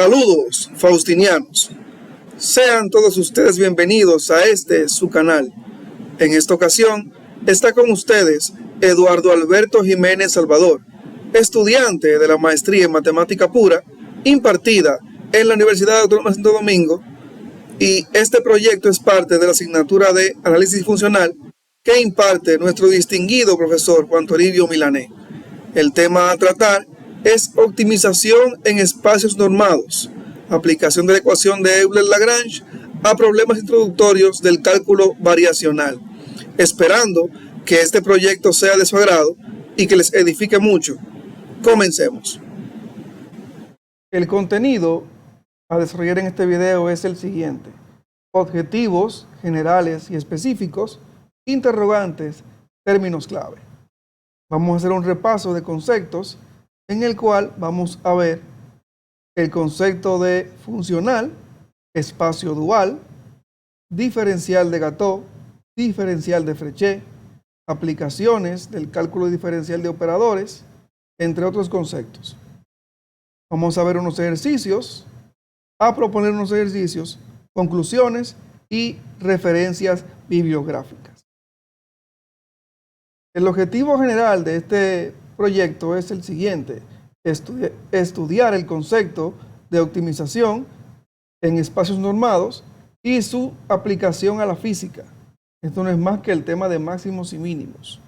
Saludos, faustinianos. Sean todos ustedes bienvenidos a su canal. En esta ocasión está con ustedes Eduardo Alberto Jiménez Salvador, estudiante de la maestría en matemática pura impartida en la Universidad Autónoma de Santo Domingo, y este proyecto es parte de la asignatura de análisis funcional que imparte nuestro distinguido profesor Juan Toribio Milané. El tema a tratar es optimización en espacios normados, aplicación de la ecuación de Euler-Lagrange a problemas introductorios del cálculo variacional, esperando que este proyecto sea de su agrado y que les edifique mucho. Comencemos. El contenido a desarrollar en este video es el siguiente: objetivos generales y específicos, interrogantes, términos clave. Vamos a hacer un repaso de conceptos en el cual vamos a ver el concepto de funcional, espacio dual, diferencial de Gateau, diferencial de Frechet, aplicaciones del cálculo diferencial de operadores, entre otros conceptos. Vamos a ver unos ejercicios, a proponer unos ejercicios, conclusiones y referencias bibliográficas. El objetivo general de este proyecto es el siguiente: estudiar el concepto de optimización en espacios normados y su aplicación a la física. Esto no es más que el tema de máximos y mínimos.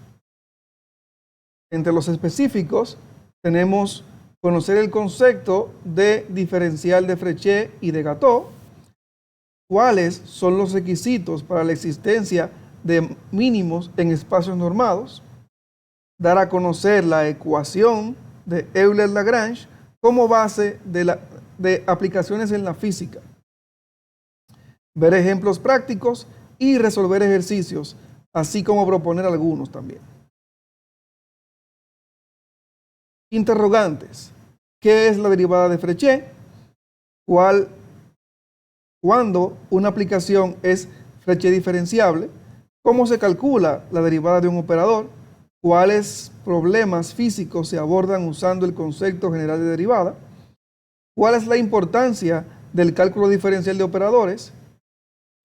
Entre los específicos tenemos conocer el concepto de diferencial de Frechet y de Gateau, cuáles son los requisitos para la existencia de mínimos en espacios normados, dar a conocer la ecuación de Euler-Lagrange como base de aplicaciones en la física, ver ejemplos prácticos y resolver ejercicios, así como proponer algunos también. Interrogantes: ¿qué es la derivada de Frechet? ¿Cuándo una aplicación es Frechet diferenciable? ¿Cómo se calcula la derivada de un operador? ¿Cuáles problemas físicos se abordan usando el concepto general de derivada? ¿Cuál es la importancia del cálculo diferencial de operadores?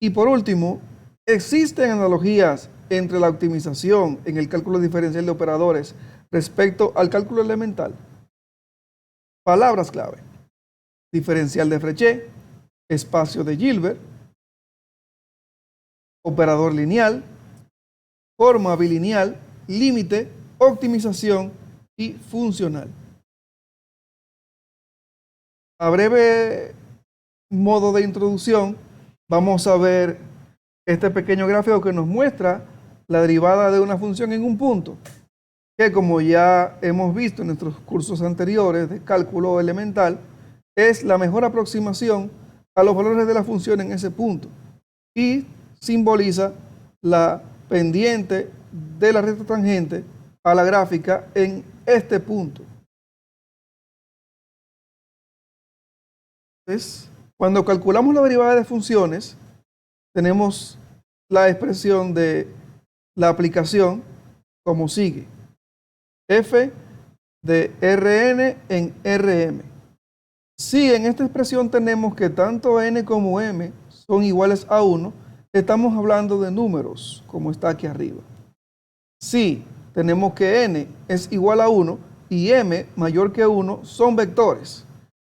Y por último, ¿existen analogías entre la optimización en el cálculo diferencial de operadores respecto al cálculo elemental? Palabras clave: diferencial de Frechet, espacio de Hilbert, operador lineal, forma bilineal, límite, optimización y funcional. A breve modo de introducción, vamos a ver este pequeño gráfico que nos muestra la derivada de una función en un punto, que, como ya hemos visto en nuestros cursos anteriores de cálculo elemental, es la mejor aproximación a los valores de la función en ese punto y simboliza la pendiente de la recta tangente a la gráfica en este punto. Entonces, cuando calculamos la derivada de funciones, tenemos la expresión de la aplicación como sigue: f de Rn en Rm. Si en esta expresión tenemos que tanto n como m son iguales a 1, estamos hablando de números, como está aquí arriba. Si tenemos que n es igual a 1 y m mayor que 1, son vectores.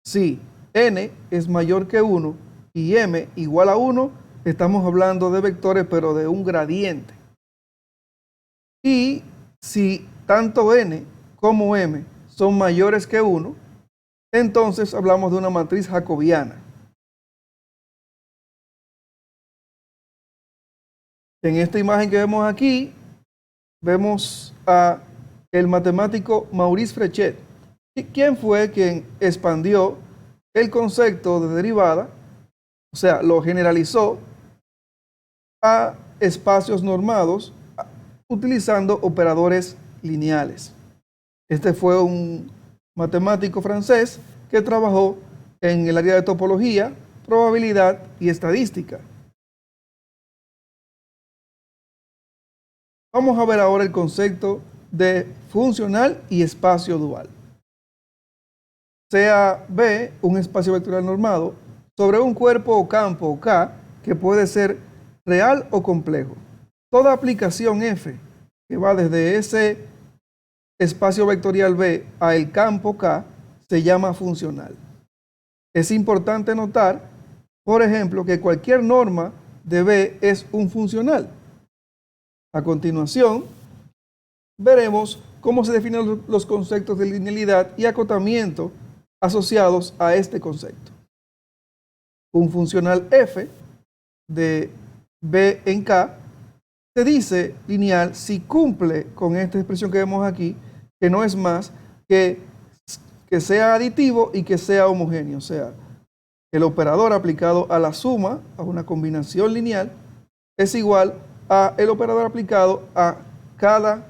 Si n es mayor que 1 y m igual a 1, estamos hablando de vectores, pero de un gradiente. Y si tanto n como m son mayores que 1, entonces hablamos de una matriz jacobiana. En esta imagen que vemos aquí, vemos a el matemático Maurice Frechet. ¿Quién fue quien expandió el concepto de derivada? O sea, lo generalizó a espacios normados utilizando operadores lineales. Este fue un matemático francés que trabajó en el área de topología, probabilidad y estadística. Vamos a ver ahora el concepto de funcional y espacio dual. sea B un espacio vectorial normado sobre un cuerpo o campo K que puede ser real o complejo. Toda aplicación F que va desde ese espacio vectorial B a el campo K se llama funcional. Es importante notar, por ejemplo, que cualquier norma de B es un funcional. A continuación, veremos cómo se definen los conceptos de linealidad y acotamiento asociados a este concepto. Un funcional F de B en K se dice lineal si cumple con esta expresión que vemos aquí, que no es más que sea aditivo y que sea homogéneo, o sea, el operador aplicado a la suma, a una combinación lineal, es igual a el operador aplicado a cada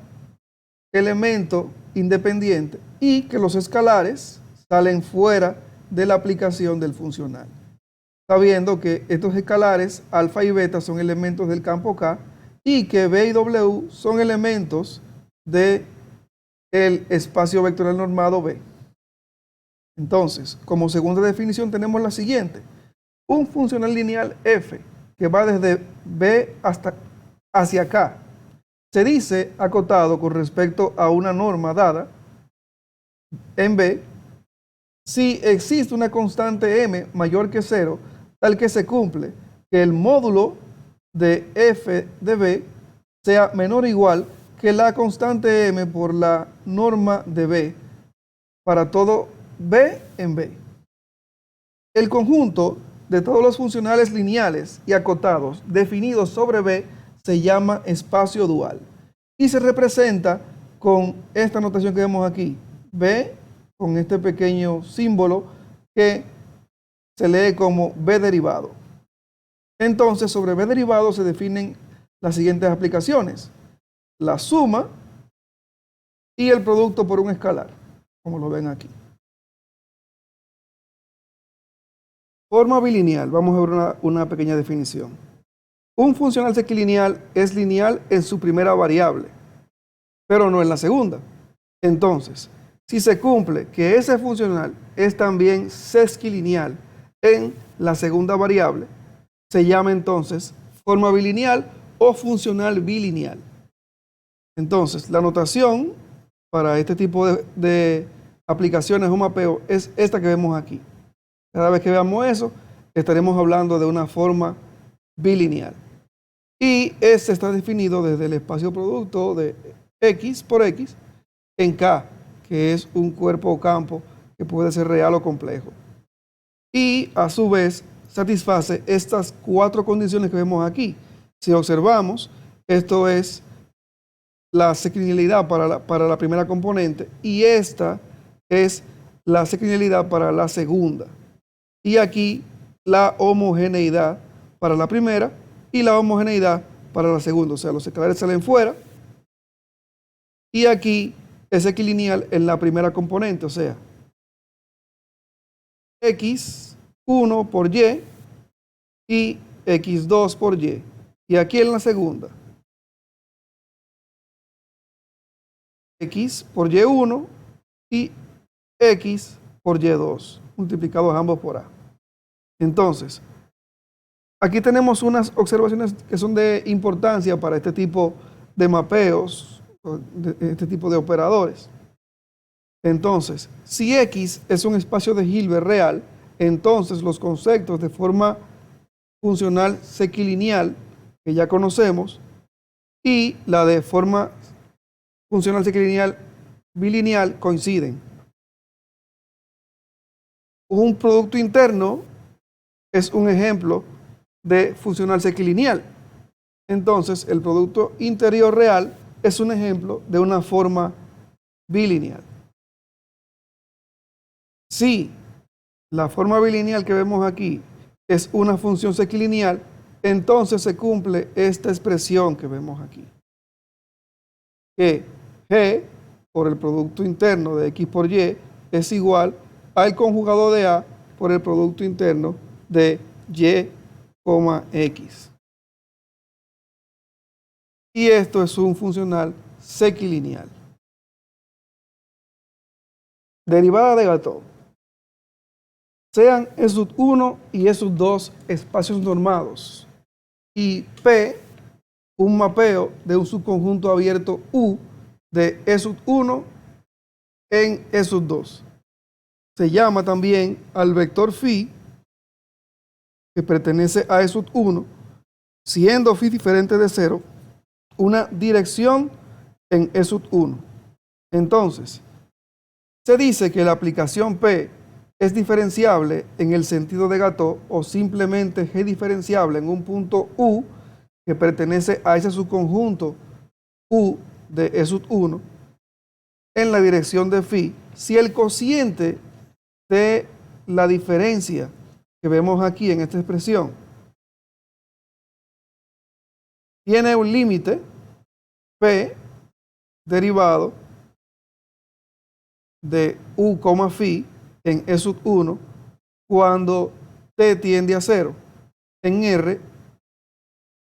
elemento independiente y que los escalares salen fuera de la aplicación del funcional. Sabiendo que estos escalares, alfa y beta, son elementos del campo K y que B y W son elementos del espacio vectorial normado B. Entonces, como segunda definición tenemos la siguiente. Un funcional lineal F que va desde B hacia K se dice acotado con respecto a una norma dada en B si existe una constante m mayor que 0, tal que se cumple que el módulo de f de B sea menor o igual que la constante m por la norma de B para todo B en B. El conjunto de todos los funcionales lineales y acotados definidos sobre B se llama espacio dual y se representa con esta notación que vemos aquí, B con este pequeño símbolo que se lee como B derivado. Entonces, sobre B derivado se definen las siguientes aplicaciones: la suma y el producto por un escalar, como lo ven aquí. Forma bilineal, vamos a ver una pequeña definición. Un funcional sequilineal es lineal en su primera variable, pero no en la segunda. Entonces, si se cumple que ese funcional es también sesquilineal en la segunda variable, se llama entonces forma bilineal o funcional bilineal. Entonces, la notación para este tipo de aplicaciones o mapeo es esta que vemos aquí. Cada vez que veamos eso, estaremos hablando de una forma bilineal. Y este está definido desde el espacio producto de X por X en K, que es un cuerpo o campo que puede ser real o complejo. Y a su vez satisface estas cuatro condiciones que vemos aquí. Si observamos, esto es la sequilinealidad para la primera componente y esta es la sequilinealidad para la segunda. Y aquí la homogeneidad para la primera y la homogeneidad para la segunda. O sea, los escalares salen fuera. Y aquí es equilineal en la primera componente, o sea, x1 por y y x2 por y. Y aquí en la segunda, x por y1 y x por y2, multiplicados ambos por a. Entonces, aquí tenemos unas observaciones que son de importancia para este tipo de mapeos, este tipo de operadores. Entonces, si X es un espacio de Hilbert real, entonces los conceptos de forma funcional sequilineal, que ya conocemos, y la de forma funcional sequilineal bilineal coinciden. Un producto interno es un ejemplo de funcional sequilineal. Entonces, el producto interior real es un ejemplo de una forma bilineal. Si la forma bilineal que vemos aquí es una función sequilineal, entonces se cumple esta expresión que vemos aquí, que G por el producto interno de X por Y es igual al conjugado de A por el producto interno de Y, X. Y esto es un funcional sequilineal. Derivada de Gattov. sean E sub 1 y E sub 2 espacios normados y P un mapeo de un subconjunto abierto U de E sub 1 en E sub 2. Se llama también al vector phi que pertenece a E sub 1, siendo phi diferente de 0, una dirección en E sub 1. Entonces, se dice que la aplicación P es diferenciable en el sentido de Gateau o simplemente G diferenciable en un punto U que pertenece a ese subconjunto U de E sub 1 en la dirección de phi si el cociente de la diferencia que vemos aquí en esta expresión tiene un límite P derivado de U, phi en E sub 1 cuando t tiende a 0 en R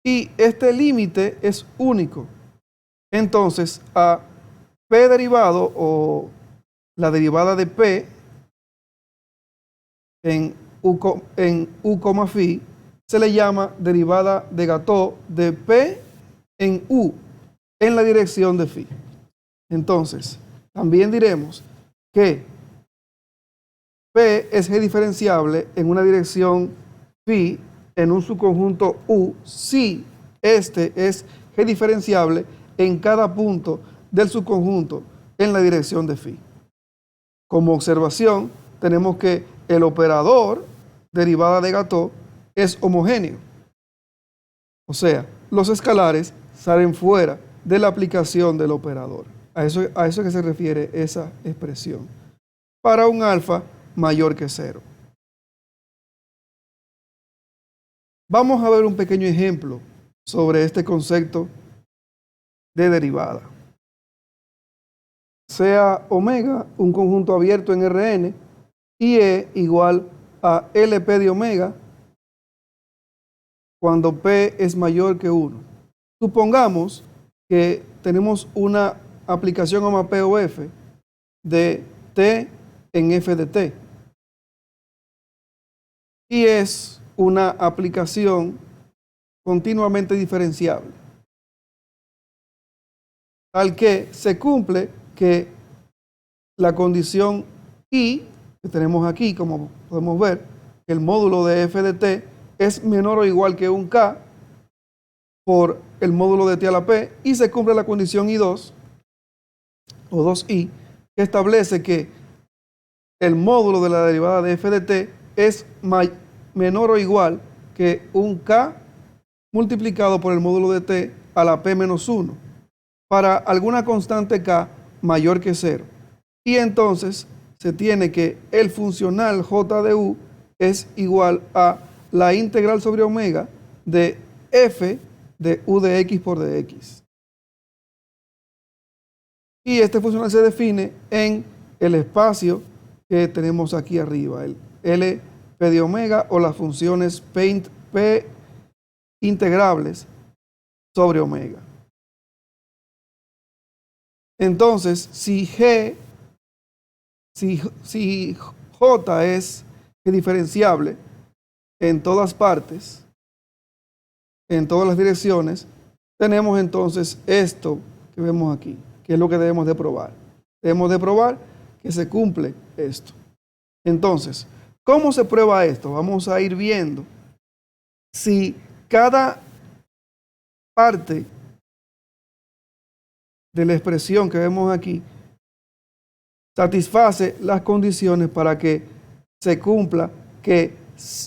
y este límite es único. Entonces a P derivado o la derivada de P en U, phi se le llama derivada de Gateau de P en U en la dirección de phi. Entonces, también diremos que P es G diferenciable en una dirección phi en un subconjunto U si este es G diferenciable en cada punto del subconjunto en la dirección de phi. Como observación, tenemos que el operador derivada de Gateau es homogéneo. O sea, los escalares salen fuera de la aplicación del operador. A eso que se refiere esa expresión. Para un alfa mayor que 0. Vamos a ver un pequeño ejemplo sobre este concepto de derivada. Sea omega un conjunto abierto en Rn y E igual a LP de omega cuando P es mayor que 1. Supongamos que tenemos una aplicación o mapeo F de T en F de T. Y es una aplicación continuamente diferenciable. Tal que se cumple que la condición I, que tenemos aquí, como podemos ver, el módulo de F de T es menor o igual que un K por el módulo de T a la P, y se cumple la condición I2 o 2I, que establece que el módulo de la derivada de F de T es menor o igual que un K multiplicado por el módulo de T a la P menos 1 para alguna constante K mayor que 0. Y entonces se tiene que el funcional J de U es igual a la integral sobre omega de F de U de X por dx. Y este funcional se define en el espacio que tenemos aquí arriba, el LP de omega o las funciones P integrables sobre omega. Entonces, si J es diferenciable en todas partes, en todas las direcciones, tenemos entonces esto que vemos aquí, que es lo que debemos de probar. Debemos de probar que se cumple esto. Entonces, ¿cómo se prueba esto? Vamos a ir viendo si cada parte de la expresión que vemos aquí satisface las condiciones para que se cumpla que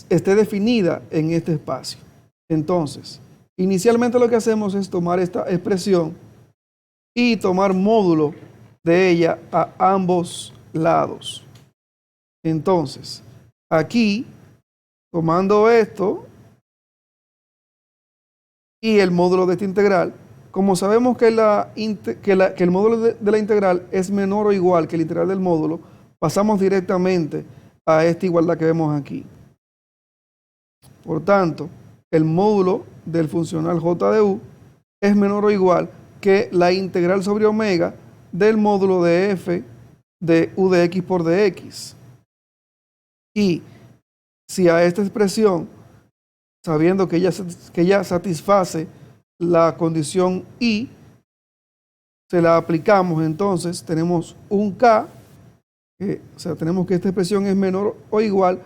esté definida en este espacio. Entonces, inicialmente lo que hacemos es tomar esta expresión y tomar módulo de ella a ambos lados. Entonces, aquí, tomando esto y el módulo de esta integral, como sabemos que el módulo de la integral es menor o igual que el integral del módulo, pasamos directamente a esta igualdad que vemos aquí. Por tanto, el módulo del funcional J de U es menor o igual que la integral sobre omega del módulo de F de U de X por dx. Y si a esta expresión, sabiendo que ella satisface la condición I, se la aplicamos, entonces tenemos un K, o sea, tenemos que esta expresión es menor o igual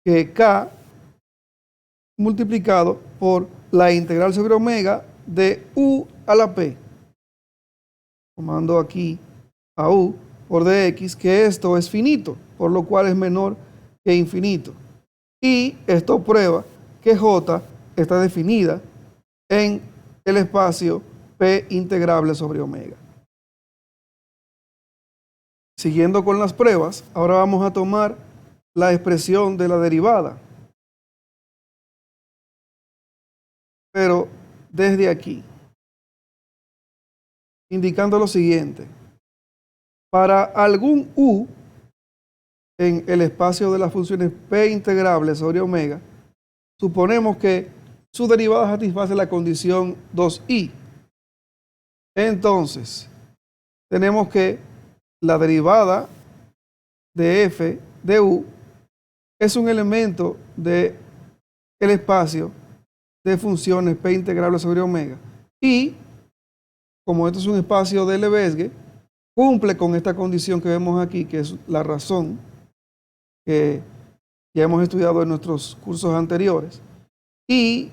que K multiplicado por la integral sobre omega de U a la P. Tomando aquí a U por dx, que esto es finito, por lo cual es menor que infinito. Y esto prueba que J está definida en el espacio P integrable sobre omega. Siguiendo con las pruebas, ahora vamos a tomar la expresión de la derivada. Pero desde aquí, indicando lo siguiente. Para algún U en el espacio de las funciones P integrable sobre omega, suponemos que su derivada satisface la condición 2i. Entonces, tenemos que la derivada de f de u es un elemento del espacio de funciones P integrable sobre omega. Y, como esto es un espacio de Lebesgue, cumple con esta condición que vemos aquí, que es la razón que ya hemos estudiado en nuestros cursos anteriores. Y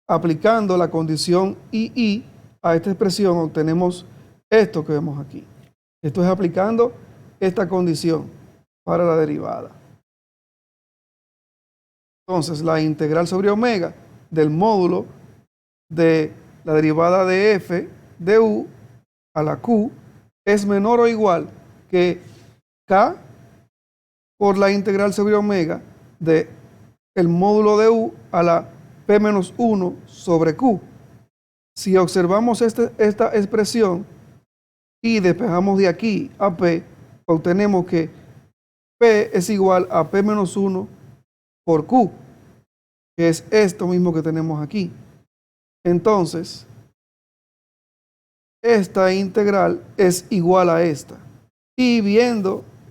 aplicando la condición II a esta expresión, obtenemos esto que vemos aquí. Esto es aplicando esta condición para la derivada. Entonces, la integral sobre omega del módulo de la derivada de f de u a la q es menor o igual que k por la integral sobre omega de el módulo de u a la p menos 1 sobre q. Si observamos esta expresión y despejamos de aquí a p, obtenemos que p es igual a p menos 1 por q, que es esto mismo que tenemos aquí. Entonces, esta integral es igual a esta. Y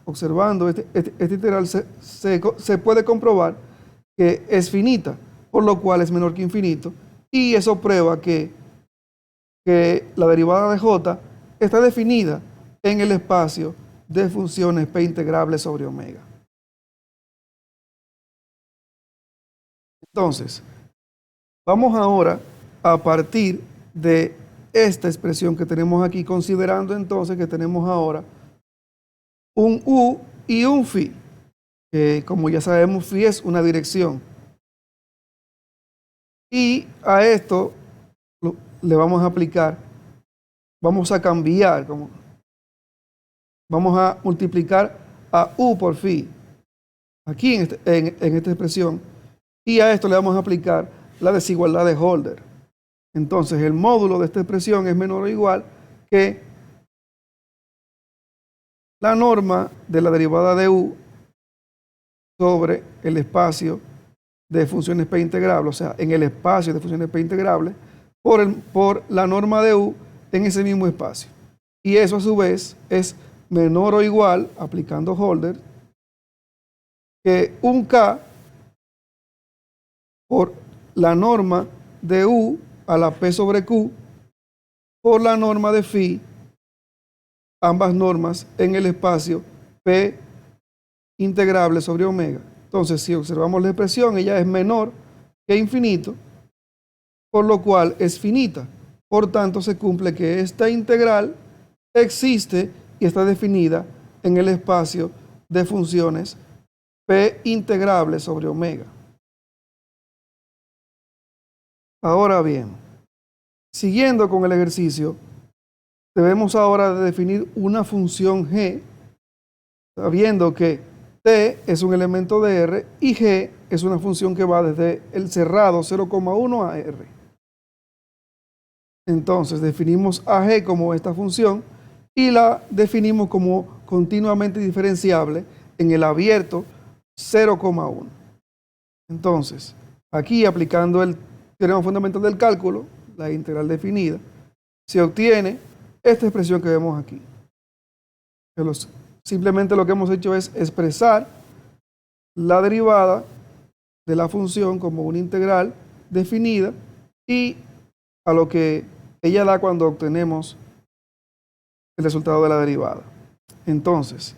observando esta integral, se puede comprobar que es finita, por lo cual es menor que infinito. Y eso prueba que la derivada de j está definida en el espacio de funciones P integrable sobre omega. Entonces, vamos ahora a partir de esta expresión que tenemos aquí, considerando entonces que tenemos ahora un U y un Φ, que como ya sabemos, Φ es una dirección. Y a esto le vamos a aplicar, vamos a cambiar, vamos a multiplicar a U por Φ, aquí en esta expresión, y a esto le vamos a aplicar la desigualdad de Holder. Entonces, el módulo de esta expresión es menor o igual que la norma de la derivada de u sobre el espacio de funciones P integrables, o sea, en el espacio de funciones P integrables, por la norma de u en ese mismo espacio. Y eso a su vez es menor o igual, aplicando Holder, que un K por la norma de u a la P sobre Q por la norma de Φ, ambas normas en el espacio P integrable sobre omega. Entonces, si observamos la expresión, ella es menor que infinito, por lo cual es finita. Por tanto, se cumple que esta integral existe y está definida en el espacio de funciones P integrable sobre omega. Ahora bien, siguiendo con el ejercicio, debemos ahora definir una función g, sabiendo que t es un elemento de R y g es una función que va desde el cerrado 0,1 a R. Entonces definimos a g como esta función y la definimos como continuamente diferenciable en el abierto 0,1. Entonces, aquí aplicando el teorema fundamental del cálculo, la integral definida, se obtiene esta expresión que vemos aquí. Simplemente lo que hemos hecho es expresar la derivada de la función como una integral definida y a lo que ella da cuando obtenemos el resultado de la derivada. Entonces,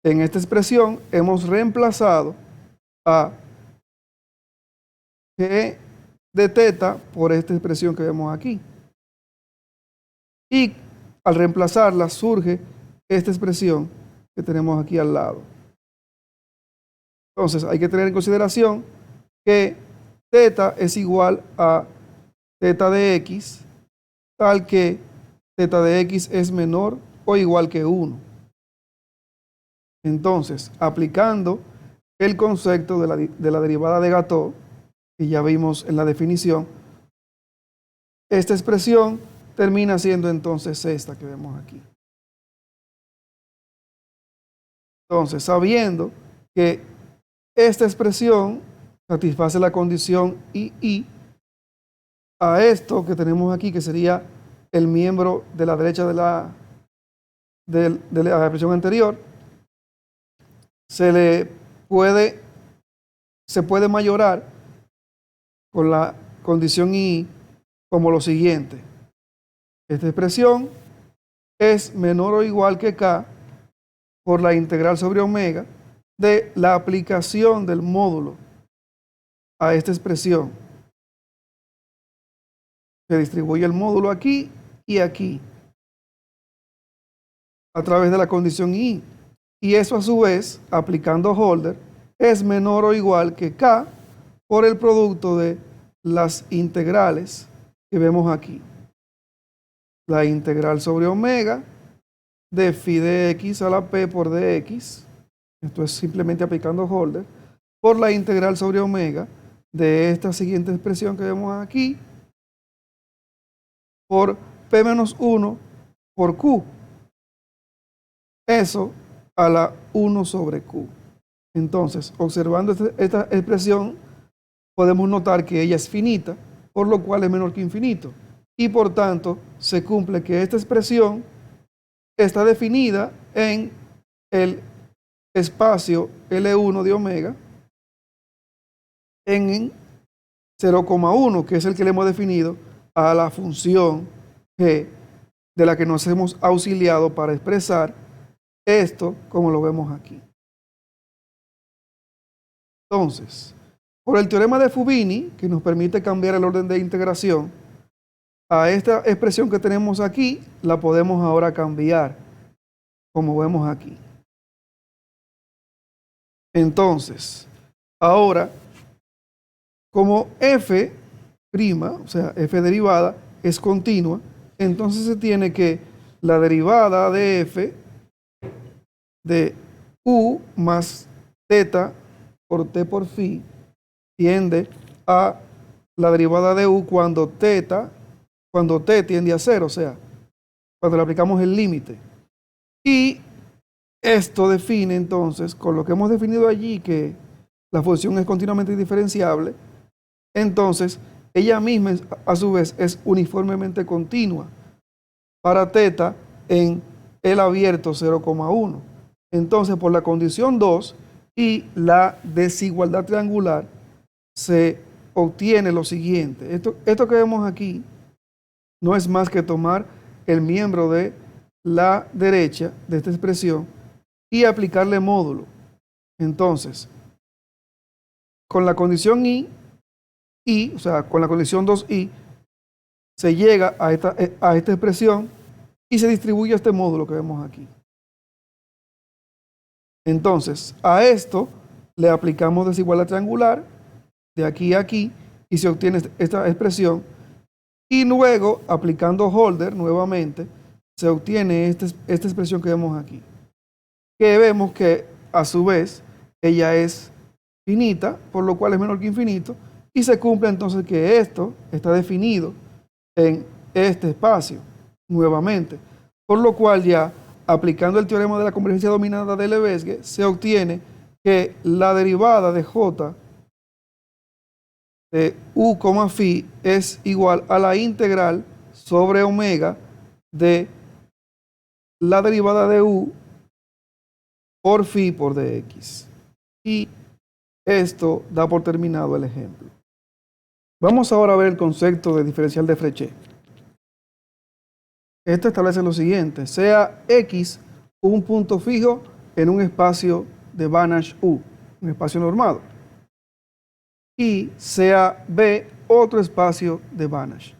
en esta expresión hemos reemplazado a g de teta por esta expresión que vemos aquí. Y al reemplazarla surge esta expresión que tenemos aquí al lado. Entonces hay que tener en consideración que teta es igual a teta de x, tal que teta de x es menor o igual que 1. Entonces, aplicando el concepto de la derivada de Gattó, que ya vimos en la definición, esta expresión termina siendo entonces esta que vemos aquí. Entonces, sabiendo que esta expresión satisface la condición II, a esto que tenemos aquí, que sería el miembro de la derecha de la expresión anterior, se puede mayorar con la condición II como lo siguiente. Esta expresión es menor o igual que K por la integral sobre omega de la aplicación del módulo a esta expresión. Se distribuye el módulo aquí y aquí a través de la condición I. Y eso a su vez, aplicando Holder, es menor o igual que K por el producto de las integrales que vemos aquí. La integral sobre omega de phi de x a la p por dx, esto es simplemente aplicando Holder, por la integral sobre omega de esta siguiente expresión que vemos aquí, por p menos 1 por q. Eso a la 1 sobre q. Entonces, observando esta expresión, podemos notar que ella es finita, por lo cual es menor que infinito. Y por tanto, se cumple que esta expresión está definida en el espacio L1 de omega en 0,1, que es el que le hemos definido a la función g de la que nos hemos auxiliado para expresar esto como lo vemos aquí. Entonces, por el teorema de Fubini, que nos permite cambiar el orden de integración, a esta expresión que tenemos aquí, la podemos ahora cambiar, como vemos aquí. Entonces, ahora, como f', o sea, f derivada, es continua, entonces se tiene que la derivada de f de u más teta por t por phi tiende a la derivada de u cuando t tiende a 0, o sea, cuando le aplicamos el límite. Y esto define entonces, con lo que hemos definido allí, que la función es continuamente diferenciable, entonces ella misma a su vez es uniformemente continua para teta en el abierto 0,1. Entonces, por la condición 2 y la desigualdad triangular, se obtiene lo siguiente. Esto que vemos aquí no es más que tomar el miembro de la derecha de esta expresión y aplicarle módulo. Entonces, con la condición I, o sea, con la condición 2i, se llega a esta expresión y se distribuye este módulo que vemos aquí. Entonces, a esto le aplicamos desigualdad triangular de aquí a aquí y se obtiene esta expresión. Y luego, aplicando Holder nuevamente, se obtiene esta expresión que vemos aquí. Que vemos que a su vez ella es finita, por lo cual es menor que infinito, y se cumple entonces que esto está definido en este espacio nuevamente. Por lo cual ya, aplicando el teorema de la convergencia dominada de Lebesgue, se obtiene que la derivada de j de u, phi es igual a la integral sobre omega de la derivada de u por phi por dx. Y Esto da por terminado el ejemplo. Vamos ahora a ver el concepto de diferencial de Frechet. Esto establece lo siguiente: sea X un punto fijo en un espacio de Banach U, un espacio normado, y sea B otro espacio de Banach.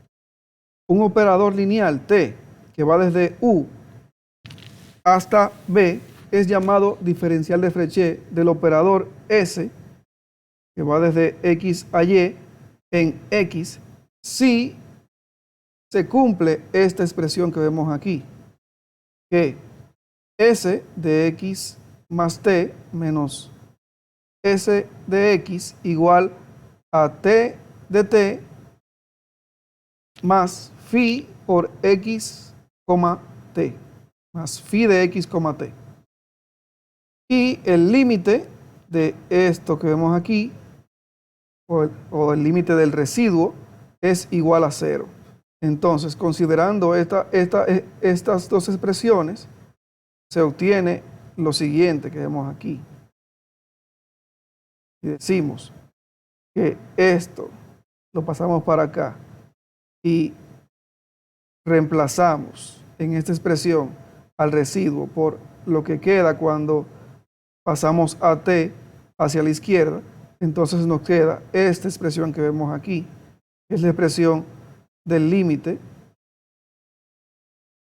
Un operador lineal T que va desde U hasta B es llamado diferencial de Frechet del operador S que va desde X a Y en X si se cumple esta expresión que vemos aquí, que S de X más T menos S de X igual a T de T más phi por X, T, más phi de X, T. Y el límite de esto que vemos aquí, o el límite del residuo, es igual a 0. Entonces, considerando estas dos expresiones, se obtiene lo siguiente que vemos aquí. Y decimos que esto lo pasamos para acá y reemplazamos en esta expresión al residuo por lo que queda cuando pasamos a t hacia la izquierda, entonces nos queda esta expresión que vemos aquí, que es la expresión del límite,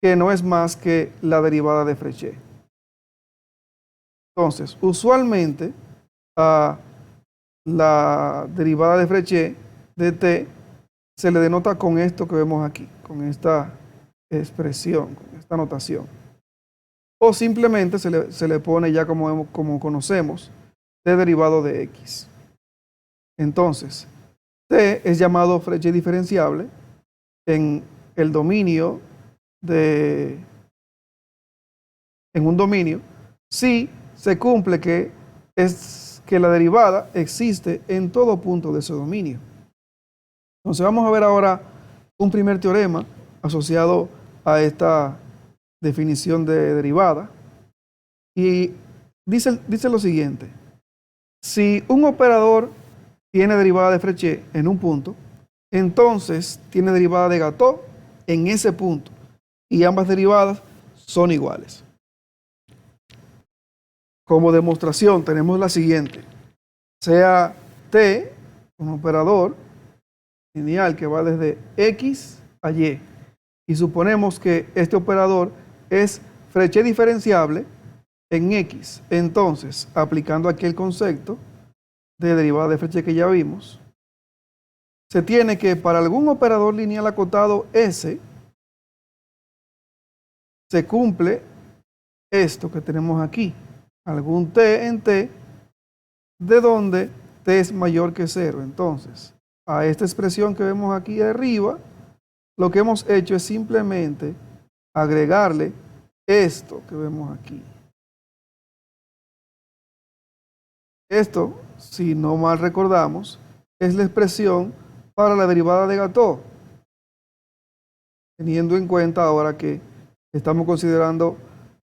que no es más que la derivada de Frechet. Entonces, usualmente a la derivada de Frechet de t se le denota con esto que vemos aquí, con esta expresión, con esta notación. O simplemente se le pone ya como conocemos, t derivado de x. Entonces, t es llamado Frechet diferenciable en el dominio en un dominio si se cumple que la derivada existe en todo punto de ese dominio. Entonces vamos a ver ahora un primer teorema asociado a esta definición de derivada. Y dice lo siguiente: si un operador tiene derivada de Frechet en un punto, entonces tiene derivada de Gateau en ese punto, y ambas derivadas son iguales. Como demostración tenemos la siguiente: sea T un operador lineal que va desde X a Y, y suponemos que este operador es Frechet diferenciable en X. Entonces, aplicando aquí el concepto de derivada de Frechet que ya vimos, se tiene que para algún operador lineal acotado S se cumple esto que tenemos aquí, algún T en T, de donde T es mayor que 0. Entonces, a esta expresión que vemos aquí arriba, lo que hemos hecho es simplemente agregarle esto que vemos aquí. Esto, si no mal recordamos, es la expresión para la derivada de Gateau, teniendo en cuenta ahora que estamos considerando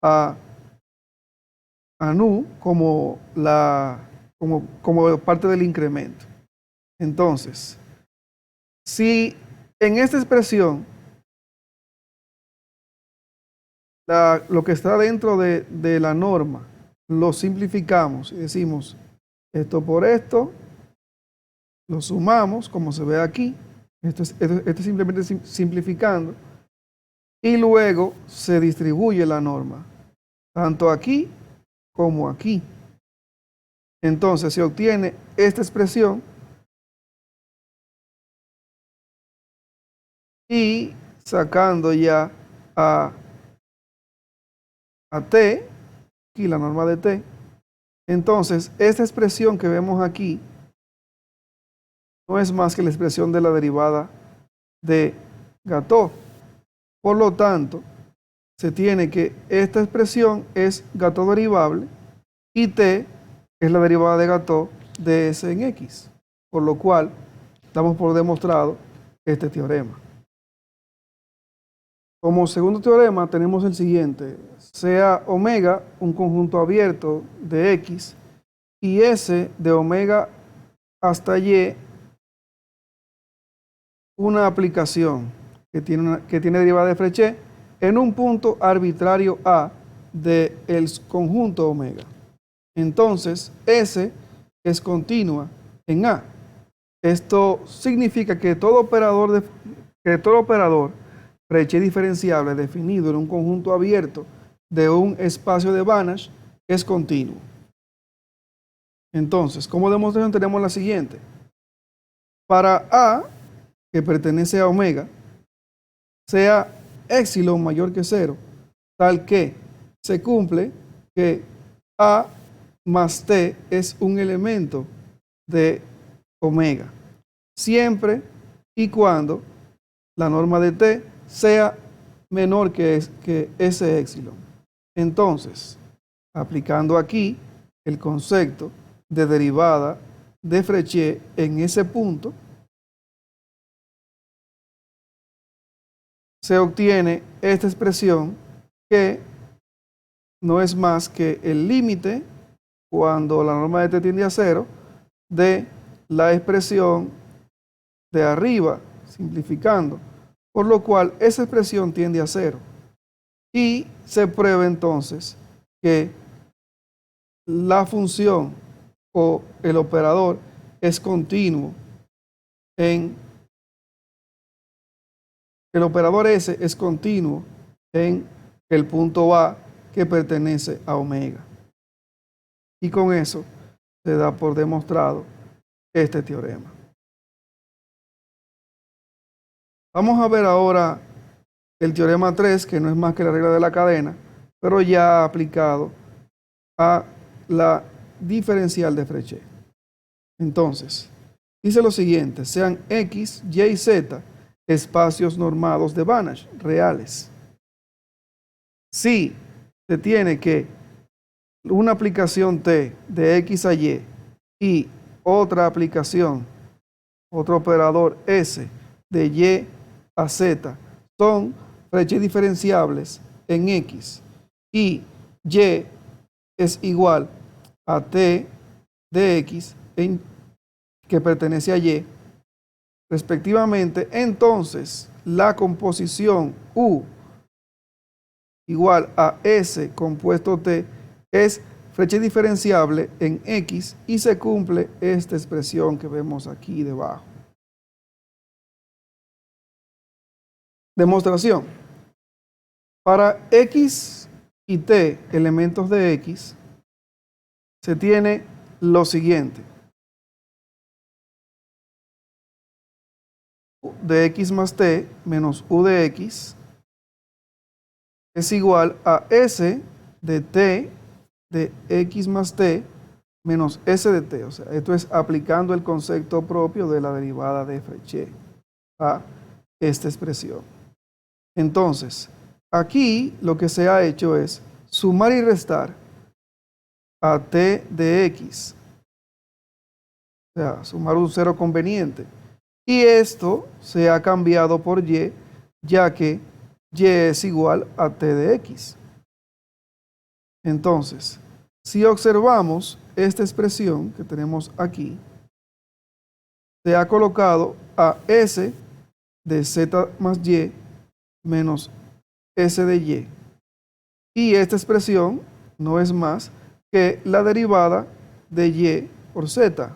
a nu como parte del incremento. Entonces, si en esta expresión lo que está dentro de la norma lo simplificamos y decimos esto por esto, lo sumamos como se ve aquí, esto es simplemente simplificando, y luego se distribuye la norma, tanto aquí como aquí. Entonces se obtiene esta expresión y sacando ya a t, aquí la norma de t, entonces esta expresión que vemos aquí no es más que la expresión de la derivada de Gateau. Por lo tanto, se tiene que esta expresión es Gateau derivable y t es la derivada de Gateau de S en X, por lo cual damos por demostrado este teorema. Como segundo teorema tenemos el siguiente: sea omega un conjunto abierto de X y S de omega hasta Y una aplicación que tiene derivada de Frechet en un punto arbitrario A del conjunto omega. Entonces, S es continua en A. Esto significa que todo operador Frechet diferenciable definido en un conjunto abierto de un espacio de Banach es continuo. Entonces, como demostración tenemos la siguiente. Para A, que pertenece a omega, sea epsilon mayor que 0, tal que se cumple que A más T es un elemento de omega, siempre y cuando la norma de T sea menor que ese epsilon. Entonces, aplicando aquí el concepto de derivada de Frechet en ese punto, se obtiene esta expresión que no es más que el límite cuando la norma de T tiende a 0 de la expresión de arriba, simplificando, por lo cual esa expresión tiende a 0. Y se prueba entonces que la función o el operador es continuo el operador S es continuo en el punto A que pertenece a omega. Y con eso se da por demostrado este teorema. Vamos a ver ahora el teorema 3, que no es más que la regla de la cadena, pero ya aplicado a la diferencial de Frechet. Entonces, dice lo siguiente: sean X, Y y Z espacios normados de Banach reales. Si se tiene que una aplicación T de X a Y y otra aplicación, otro operador S de Y a Z son Frechet diferenciables en X y Y es igual a T de X que pertenece a Y, respectivamente, entonces la composición U igual a S compuesto T es Frechet diferenciable en X y se cumple esta expresión que vemos aquí debajo. Demostración. Para X y T, elementos de X, se tiene lo siguiente. De X más T menos U de X es igual a S de T de X más T menos S de T. O sea, esto es aplicando el concepto propio de la derivada de Frechet a esta expresión. Entonces, aquí lo que se ha hecho es sumar y restar a T de X. O sea, sumar un cero conveniente. Y esto se ha cambiado por Y, ya que Y es igual a T de X. Entonces, si observamos esta expresión que tenemos aquí, se ha colocado a S de Z más Y menos S de Y. Y esta expresión no es más que la derivada de Y por Z.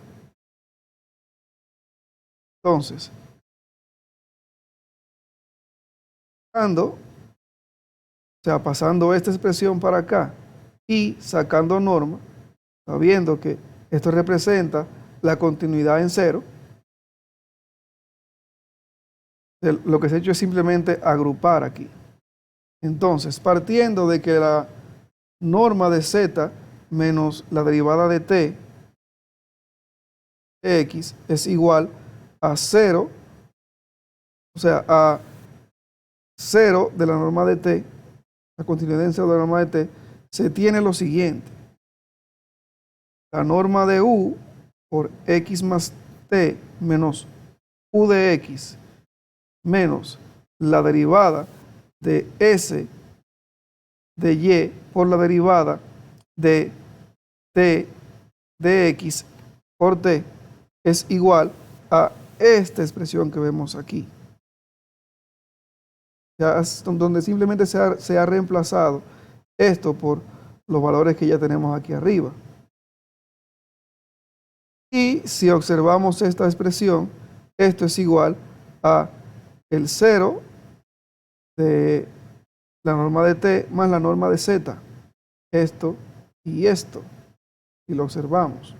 Entonces, pasando esta expresión para acá y sacando norma, sabiendo que esto representa la continuidad en cero, lo que se ha hecho es simplemente agrupar aquí. Entonces, partiendo de que la norma de Z menos la derivada de T, X, es igual a 0, o sea, a 0 de la norma de T, la continuidad en cero de la norma de T, se tiene lo siguiente. La norma de U por X más T menos U de X menos la derivada de S de Y por la derivada de T de x por t es igual a esta expresión que vemos aquí. Ya es donde simplemente se ha reemplazado esto por los valores que ya tenemos aquí arriba. Y si observamos esta expresión, esto es igual a el 0 de la norma de t más la norma de z. Esto y esto. Y lo observamos.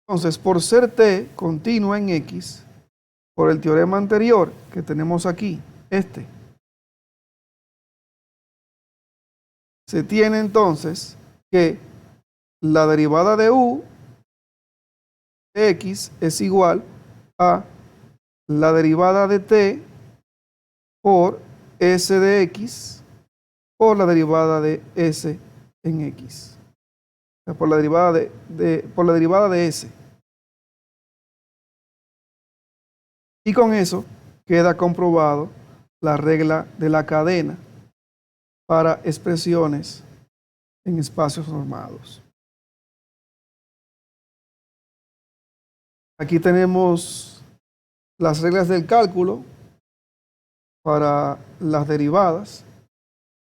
Entonces, por ser t continua en x, por el teorema anterior que tenemos aquí, se tiene entonces que la derivada de u de x es igual a la derivada de t por s de x por la derivada de s en x. O sea, por la derivada de s. Y con eso queda comprobado la regla de la cadena para expresiones en espacios normados. Aquí tenemos las reglas del cálculo para las derivadas,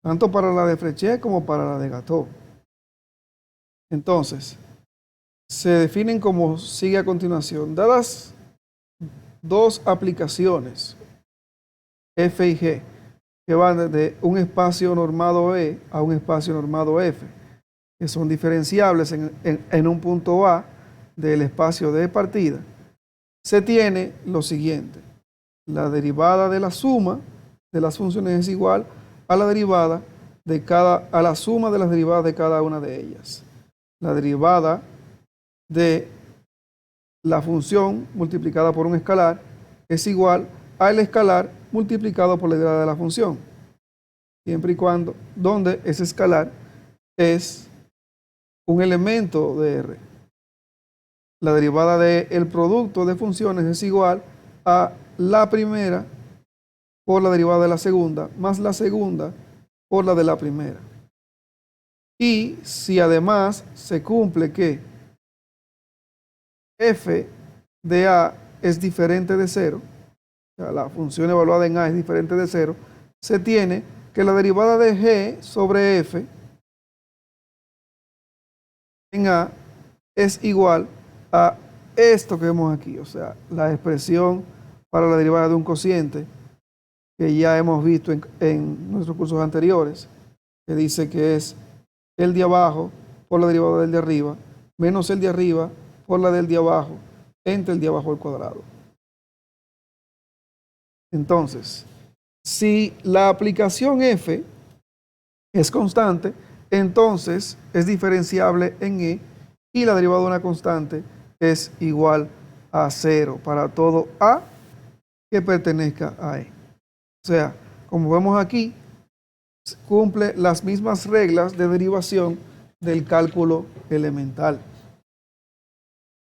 tanto para la de Frechet como para la de Gateau. Entonces, se definen como sigue a continuación. Dadas dos aplicaciones, f y g, que van desde un espacio normado E a un espacio normado F, que son diferenciables en un punto A del espacio de partida, se tiene lo siguiente. La derivada de la suma de las funciones es igual a la derivada a la suma de las derivadas de cada una de ellas. La derivada de la función multiplicada por un escalar es igual al escalar multiplicado por la derivada de la función, siempre y cuando donde ese escalar es un elemento de R. La derivada del producto de funciones es igual a la primera por la derivada de la segunda, más la segunda por la de la primera. Y si además se cumple que f de a es diferente de 0, o sea, la función evaluada en a es diferente de 0, se tiene que la derivada de g sobre f en a es igual a esto que vemos aquí, o sea, la expresión para la derivada de un cociente que ya hemos visto en nuestros cursos anteriores, que dice que es el de abajo por la derivada del de arriba, menos el de arriba por la del de abajo, entre el de abajo al cuadrado. Entonces, si la aplicación f es constante, entonces es diferenciable en e y la derivada de una constante es igual a 0 para todo a que pertenezca a e. O sea, como vemos aquí, cumple las mismas reglas de derivación del cálculo elemental.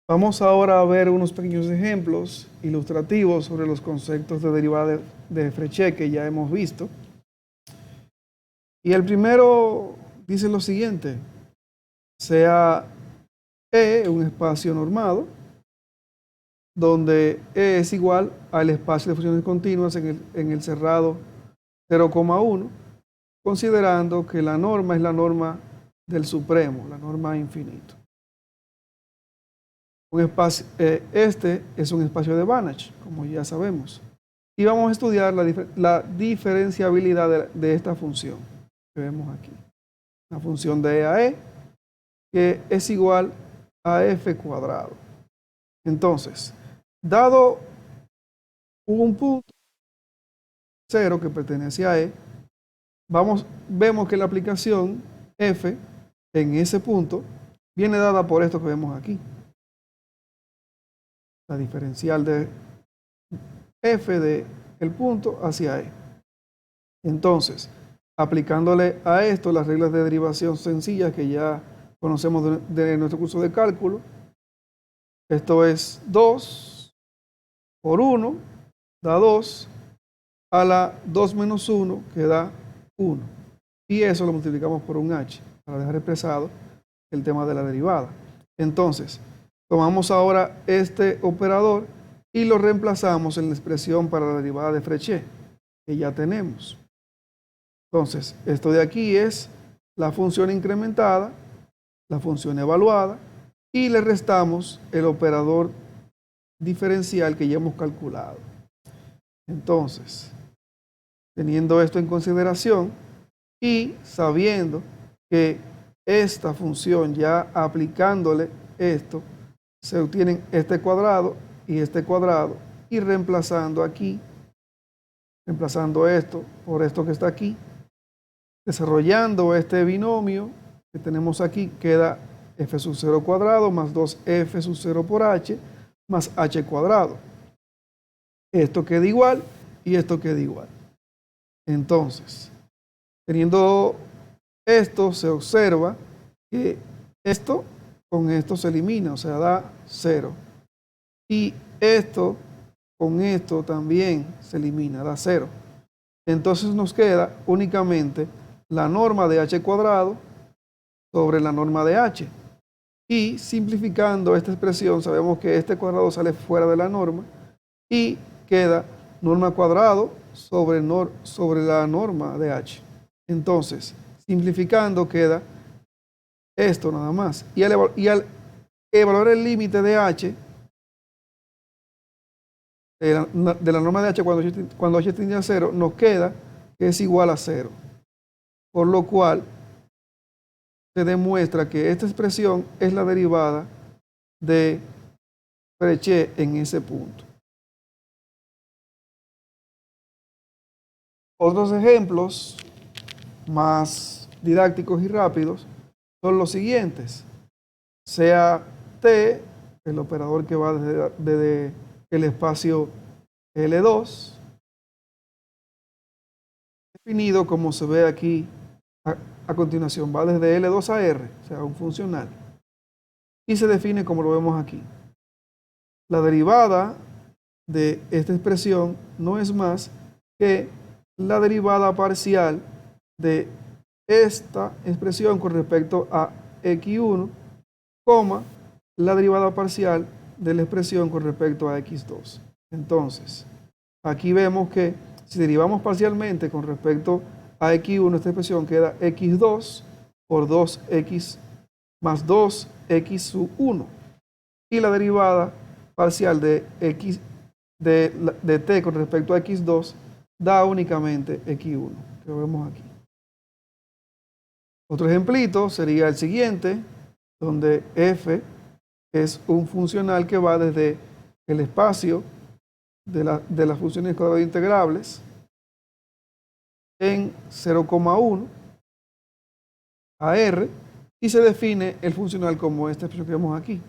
Vamos ahora a ver unos pequeños ejemplos ilustrativos sobre los conceptos de derivada de Frechet que ya hemos visto. Y el primero dice lo siguiente: sea E un espacio normado, donde E es igual al espacio de funciones continuas en el cerrado 0,1, considerando que la norma es la norma del supremo, la norma infinito. Este es un espacio de Banach, como ya sabemos. Y vamos a estudiar la diferenciabilidad de esta función que vemos aquí. La función de E a E, que es igual a f cuadrado. Entonces, dado un punto 0 que pertenece a E, vemos que la aplicación f en ese punto viene dada por esto que vemos aquí. La diferencial de f de el punto hacia E. Entonces, aplicándole a esto las reglas de derivación sencillas que ya conocemos de nuestro curso de cálculo, esto es 2 por 1 da 2, a la 2 menos 1 que da 1. Y eso lo multiplicamos por un h para dejar expresado el tema de la derivada. Entonces, tomamos ahora este operador y lo reemplazamos en la expresión para la derivada de Frechet, que ya tenemos. Entonces, esto de aquí es la función incrementada, la función evaluada, y le restamos el operador diferencial que ya hemos calculado. Entonces, teniendo esto en consideración y sabiendo que esta función, ya aplicándole esto, se obtienen este cuadrado y reemplazando aquí, reemplazando esto por esto que está aquí, desarrollando este binomio que tenemos aquí, queda f sub 0 cuadrado más 2f sub 0 por h más h cuadrado. Esto queda igual y esto queda igual. Entonces, teniendo esto, se observa que esto con esto se elimina, o sea, da 0. Y esto con esto también se elimina, da 0. Entonces nos queda únicamente la norma de h cuadrado sobre la norma de h. Y simplificando esta expresión, sabemos que este cuadrado sale fuera de la norma y queda norma cuadrado sobre la norma de h. Entonces, simplificando queda esto nada más. Y al evaluar el límite de h, de la norma de h cuando h tiende a 0, nos queda que es igual a 0. Por lo cual, se demuestra que esta expresión es la derivada de Frechet en ese punto. Otros ejemplos más didácticos y rápidos son los siguientes. Sea T, el operador que va desde el espacio L2, definido como se ve aquí a continuación, va desde L2 a R, o sea, un funcional, y se define como lo vemos aquí. La derivada de esta expresión no es más que la derivada parcial de esta expresión con respecto a x1, la derivada parcial de la expresión con respecto a x2. Entonces, aquí vemos que si derivamos parcialmente con respecto a x1, esta expresión queda x2 por 2x más 2x sub 1. Y la derivada parcial de t con respecto a x2 da únicamente x1, que lo vemos aquí. Otro ejemplito sería el siguiente, donde f es un funcional que va desde el espacio de las funciones cuadradas integrables en 0,1 a r y se define el funcional como esta expresión que vemos aquí.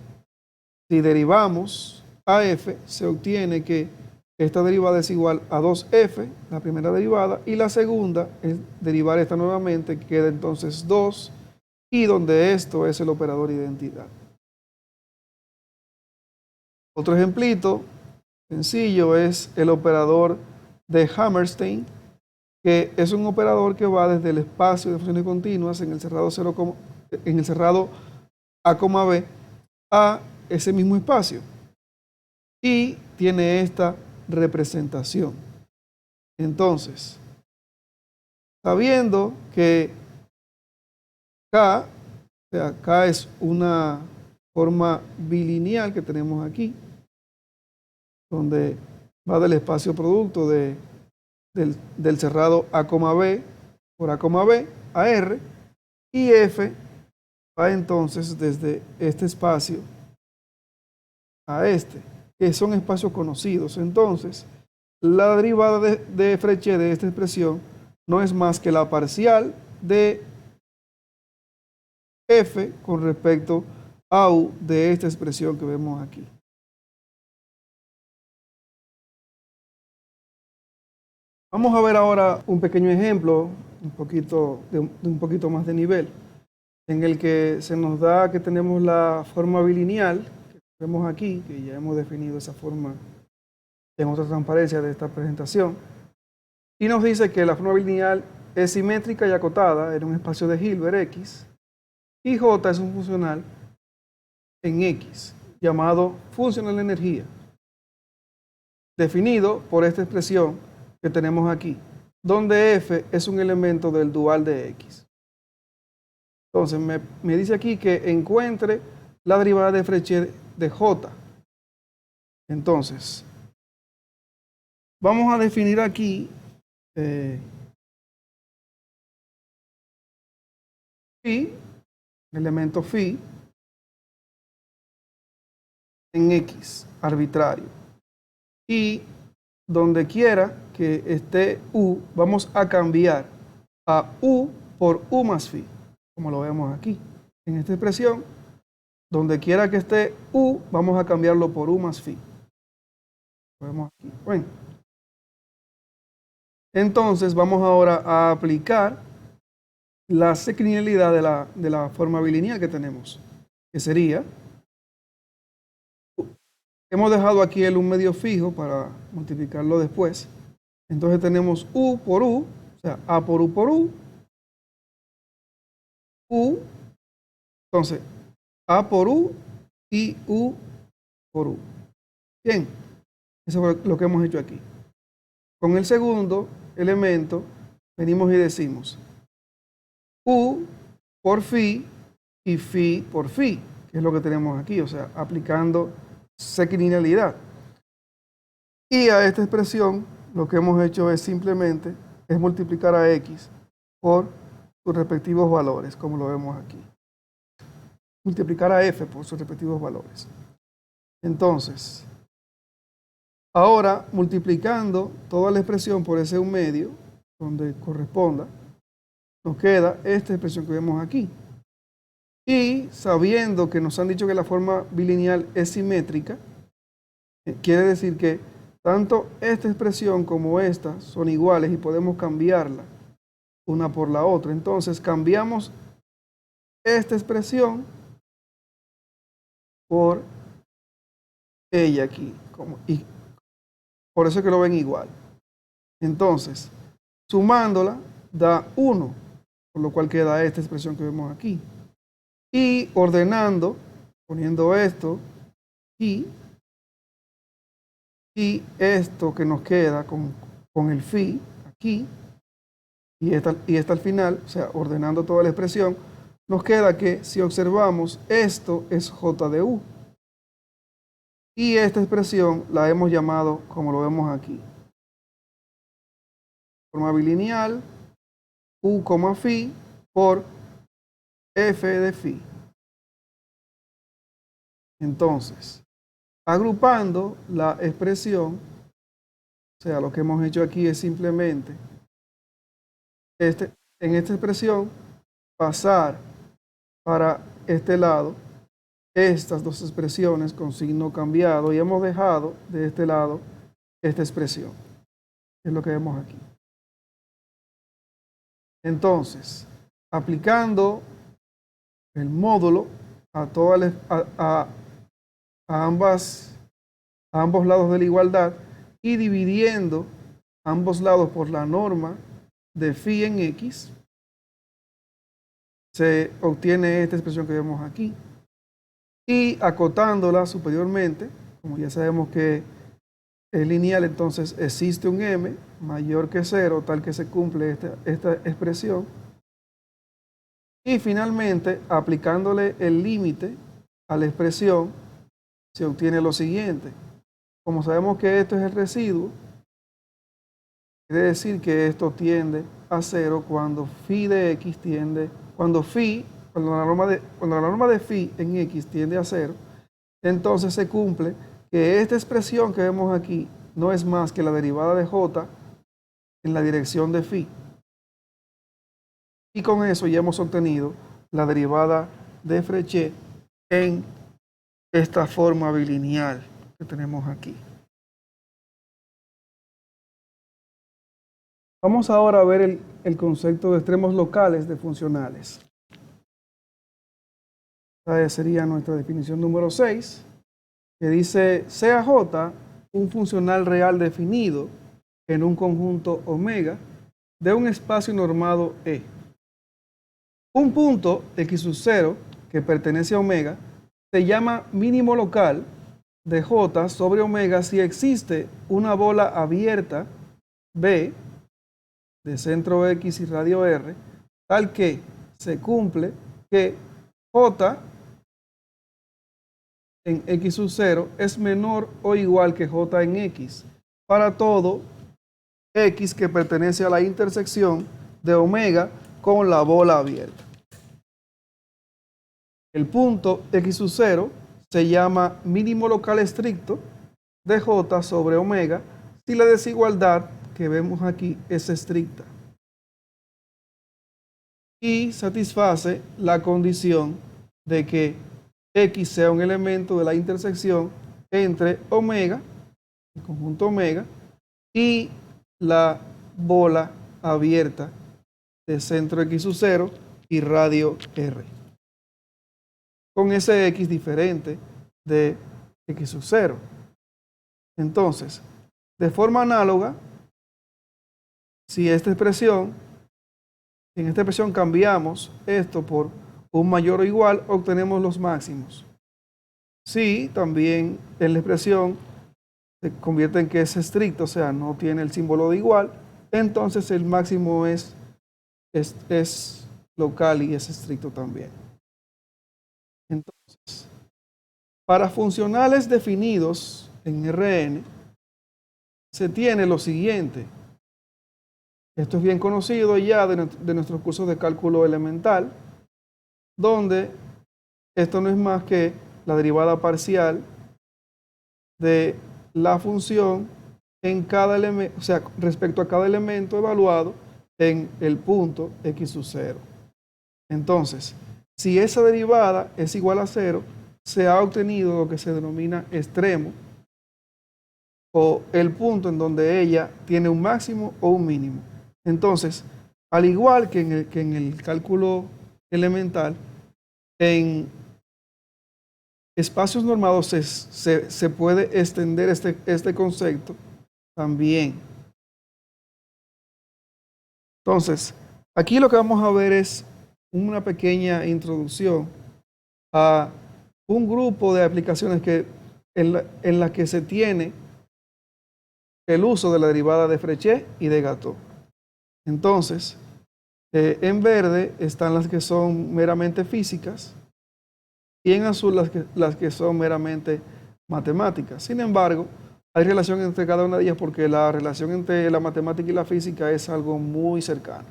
Si derivamos a f, se obtiene que esta derivada es igual a 2f, la primera derivada, y la segunda es derivar esta nuevamente, que queda entonces 2, y donde esto es el operador identidad. Otro ejemplito sencillo es el operador de Hammerstein, que es un operador que va desde el espacio de funciones continuas en el cerrado A, B a ese mismo espacio y tiene esta representación. Entonces, sabiendo que K, o sea, K es una forma bilineal que tenemos aquí, donde va del espacio producto del cerrado A, B por A, B a R, y F va entonces desde este espacio a este, que son espacios conocidos. Entonces, la derivada de Frechet de esta expresión no es más que la parcial de f con respecto a u de esta expresión que vemos aquí. Vamos a ver ahora un pequeño ejemplo, de un poquito más de nivel, en el que se nos da que tenemos la forma bilineal, que vemos aquí, que ya hemos definido esa forma en otra transparencia de esta presentación, y nos dice que la forma bilineal es simétrica y acotada en un espacio de Hilbert X, Y J es un funcional en X, llamado funcional de energía, definido por esta expresión que tenemos aquí, donde F es un elemento del dual de X. Entonces me dice aquí que encuentre la derivada de Frechet de J. Entonces, vamos a definir aquí phi, elemento phi, en X, arbitrario. Y donde quiera que esté U, vamos a cambiar a U por U más phi, como lo vemos aquí. En esta expresión, donde quiera que esté U, vamos a cambiarlo por U más phi. Lo vemos aquí. Bueno. Entonces vamos ahora a aplicar la sequilinealidad de la forma bilineal que tenemos, que sería, hemos dejado aquí el U medio fijo para multiplicarlo después. Entonces tenemos U por U, o sea, A por U, U, entonces A por U y U por U. Bien, eso es lo que hemos hecho aquí. Con el segundo elemento, venimos y decimos U por phi y phi por phi, que es lo que tenemos aquí, o sea, aplicando sequilinealidad. Y a esta expresión lo que hemos hecho es simplemente multiplicar a X por sus respectivos valores, como lo vemos aquí. Multiplicar a F por sus respectivos valores. Entonces, ahora multiplicando toda la expresión por ese 1 medio, donde corresponda, nos queda esta expresión que vemos aquí. Y sabiendo que nos han dicho que la forma bilineal es simétrica, quiere decir que tanto esta expresión como esta son iguales y podemos cambiarla una por la otra. Entonces cambiamos esta expresión por ella aquí. Y por eso es que lo ven igual. Entonces, sumándola da 1, por lo cual queda esta expresión que vemos aquí. Y ordenando, poniendo esto aquí, y esto que nos queda con el phi aquí, y esta al final, o sea, ordenando toda la expresión, nos queda que si observamos, esto es J de U. Y esta expresión la hemos llamado, como lo vemos aquí, forma bilineal, U, phi por F de phi. Entonces, agrupando la expresión, o sea, lo que hemos hecho aquí es simplemente en esta expresión pasar para este lado estas dos expresiones con signo cambiado y hemos dejado de este lado esta expresión, que es lo que vemos aquí. Entonces, aplicando el módulo a, ambos lados de la igualdad y dividiendo ambos lados por la norma de phi en X, se obtiene esta expresión que vemos aquí. Y acotándola superiormente, como ya sabemos que es lineal, entonces existe un m mayor que 0, tal que se cumple esta expresión. Y finalmente, aplicándole el límite a la expresión, se obtiene lo siguiente. Como sabemos que esto es el residuo, quiere decir que esto tiende a 0 cuando phi de x tiende, cuando la norma de phi en x tiende a 0, entonces se cumple que esta expresión que vemos aquí no es más que la derivada de j en la dirección de phi. Y con eso ya hemos obtenido la derivada de Frechet en esta forma bilineal que tenemos aquí. Vamos ahora a ver el concepto de extremos locales de funcionales. Esta sería nuestra definición número 6, que dice, sea J un funcional real definido en un conjunto omega de un espacio normado E. Un punto x sub 0 que pertenece a omega se llama mínimo local de j sobre omega si existe una bola abierta B de centro X y radio R, tal que se cumple que J en X sub 0 es menor o igual que J en X para todo X que pertenece a la intersección de omega con la bola abierta. El punto X sub 0 se llama mínimo local estricto de J sobre omega si la desigualdad que vemos aquí es estricta y satisface la condición de que X sea un elemento de la intersección entre omega, el conjunto omega, y la bola abierta de centro X sub 0 y radio R, con ese X diferente de X sub 0. Entonces, de forma análoga, si en esta expresión cambiamos esto por un mayor o igual, obtenemos los máximos. Si también en la expresión se convierte en que es estricto, o sea, no tiene el símbolo de igual, entonces el máximo es local y es estricto también. Entonces, para funcionales definidos en Rn, se tiene lo siguiente. Esto es bien conocido ya de nuestros cursos de cálculo elemental, donde esto no es más que la derivada parcial de la función en cada elemento, o sea, respecto a cada elemento evaluado en el punto X sub 0. Entonces, si esa derivada es igual a 0, se ha obtenido lo que se denomina extremo, o el punto en donde ella tiene un máximo o un mínimo. Entonces, al igual que en el cálculo elemental, en espacios normados se puede extender este concepto también. Entonces, aquí lo que vamos a ver es una pequeña introducción a un grupo de aplicaciones en la que se tiene el uso de la derivada de Frechet y de Gateau. Entonces, en verde están las que son meramente físicas y en azul las que son meramente matemáticas. Sin embargo, hay relación entre cada una de ellas porque la relación entre la matemática y la física es algo muy cercano.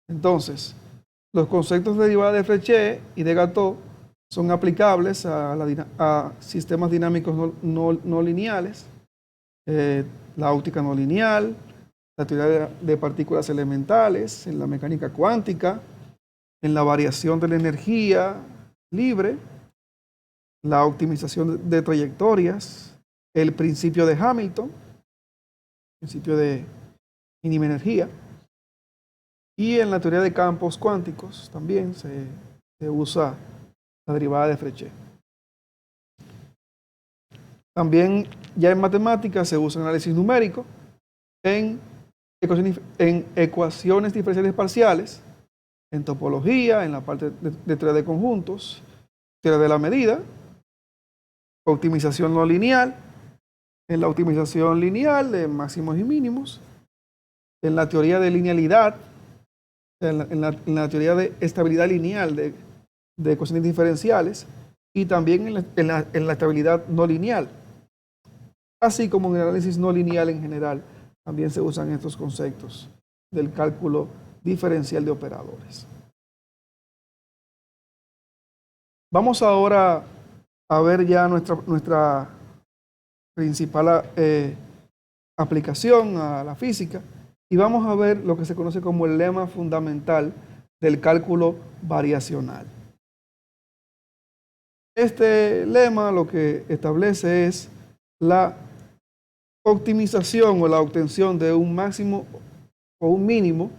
Entonces, los conceptos de derivada de Frechet y de Gateau son aplicables a sistemas dinámicos no lineales, la óptica no lineal, la teoría de partículas elementales, en la mecánica cuántica, en la variación de la energía libre, la optimización de trayectorias, el principio de Hamilton, principio de mínima energía, y en la teoría de campos cuánticos también se usa la derivada de Frechet. También ya en matemáticas se usa análisis numérico, en ecuaciones diferenciales parciales, en topología, en la parte de teoría de conjuntos, teoría de la medida, optimización no lineal, en la optimización lineal de máximos y mínimos, en la teoría de linealidad, en la teoría de estabilidad lineal de ecuaciones diferenciales y también en la estabilidad no lineal, así como en el análisis no lineal en general. También se usan estos conceptos del cálculo diferencial de operadores. Vamos ahora a ver ya nuestra principal aplicación a la física y vamos a ver lo que se conoce como el lema fundamental del cálculo variacional. Este lema lo que establece es la optimización o la obtención de un máximo o un mínimo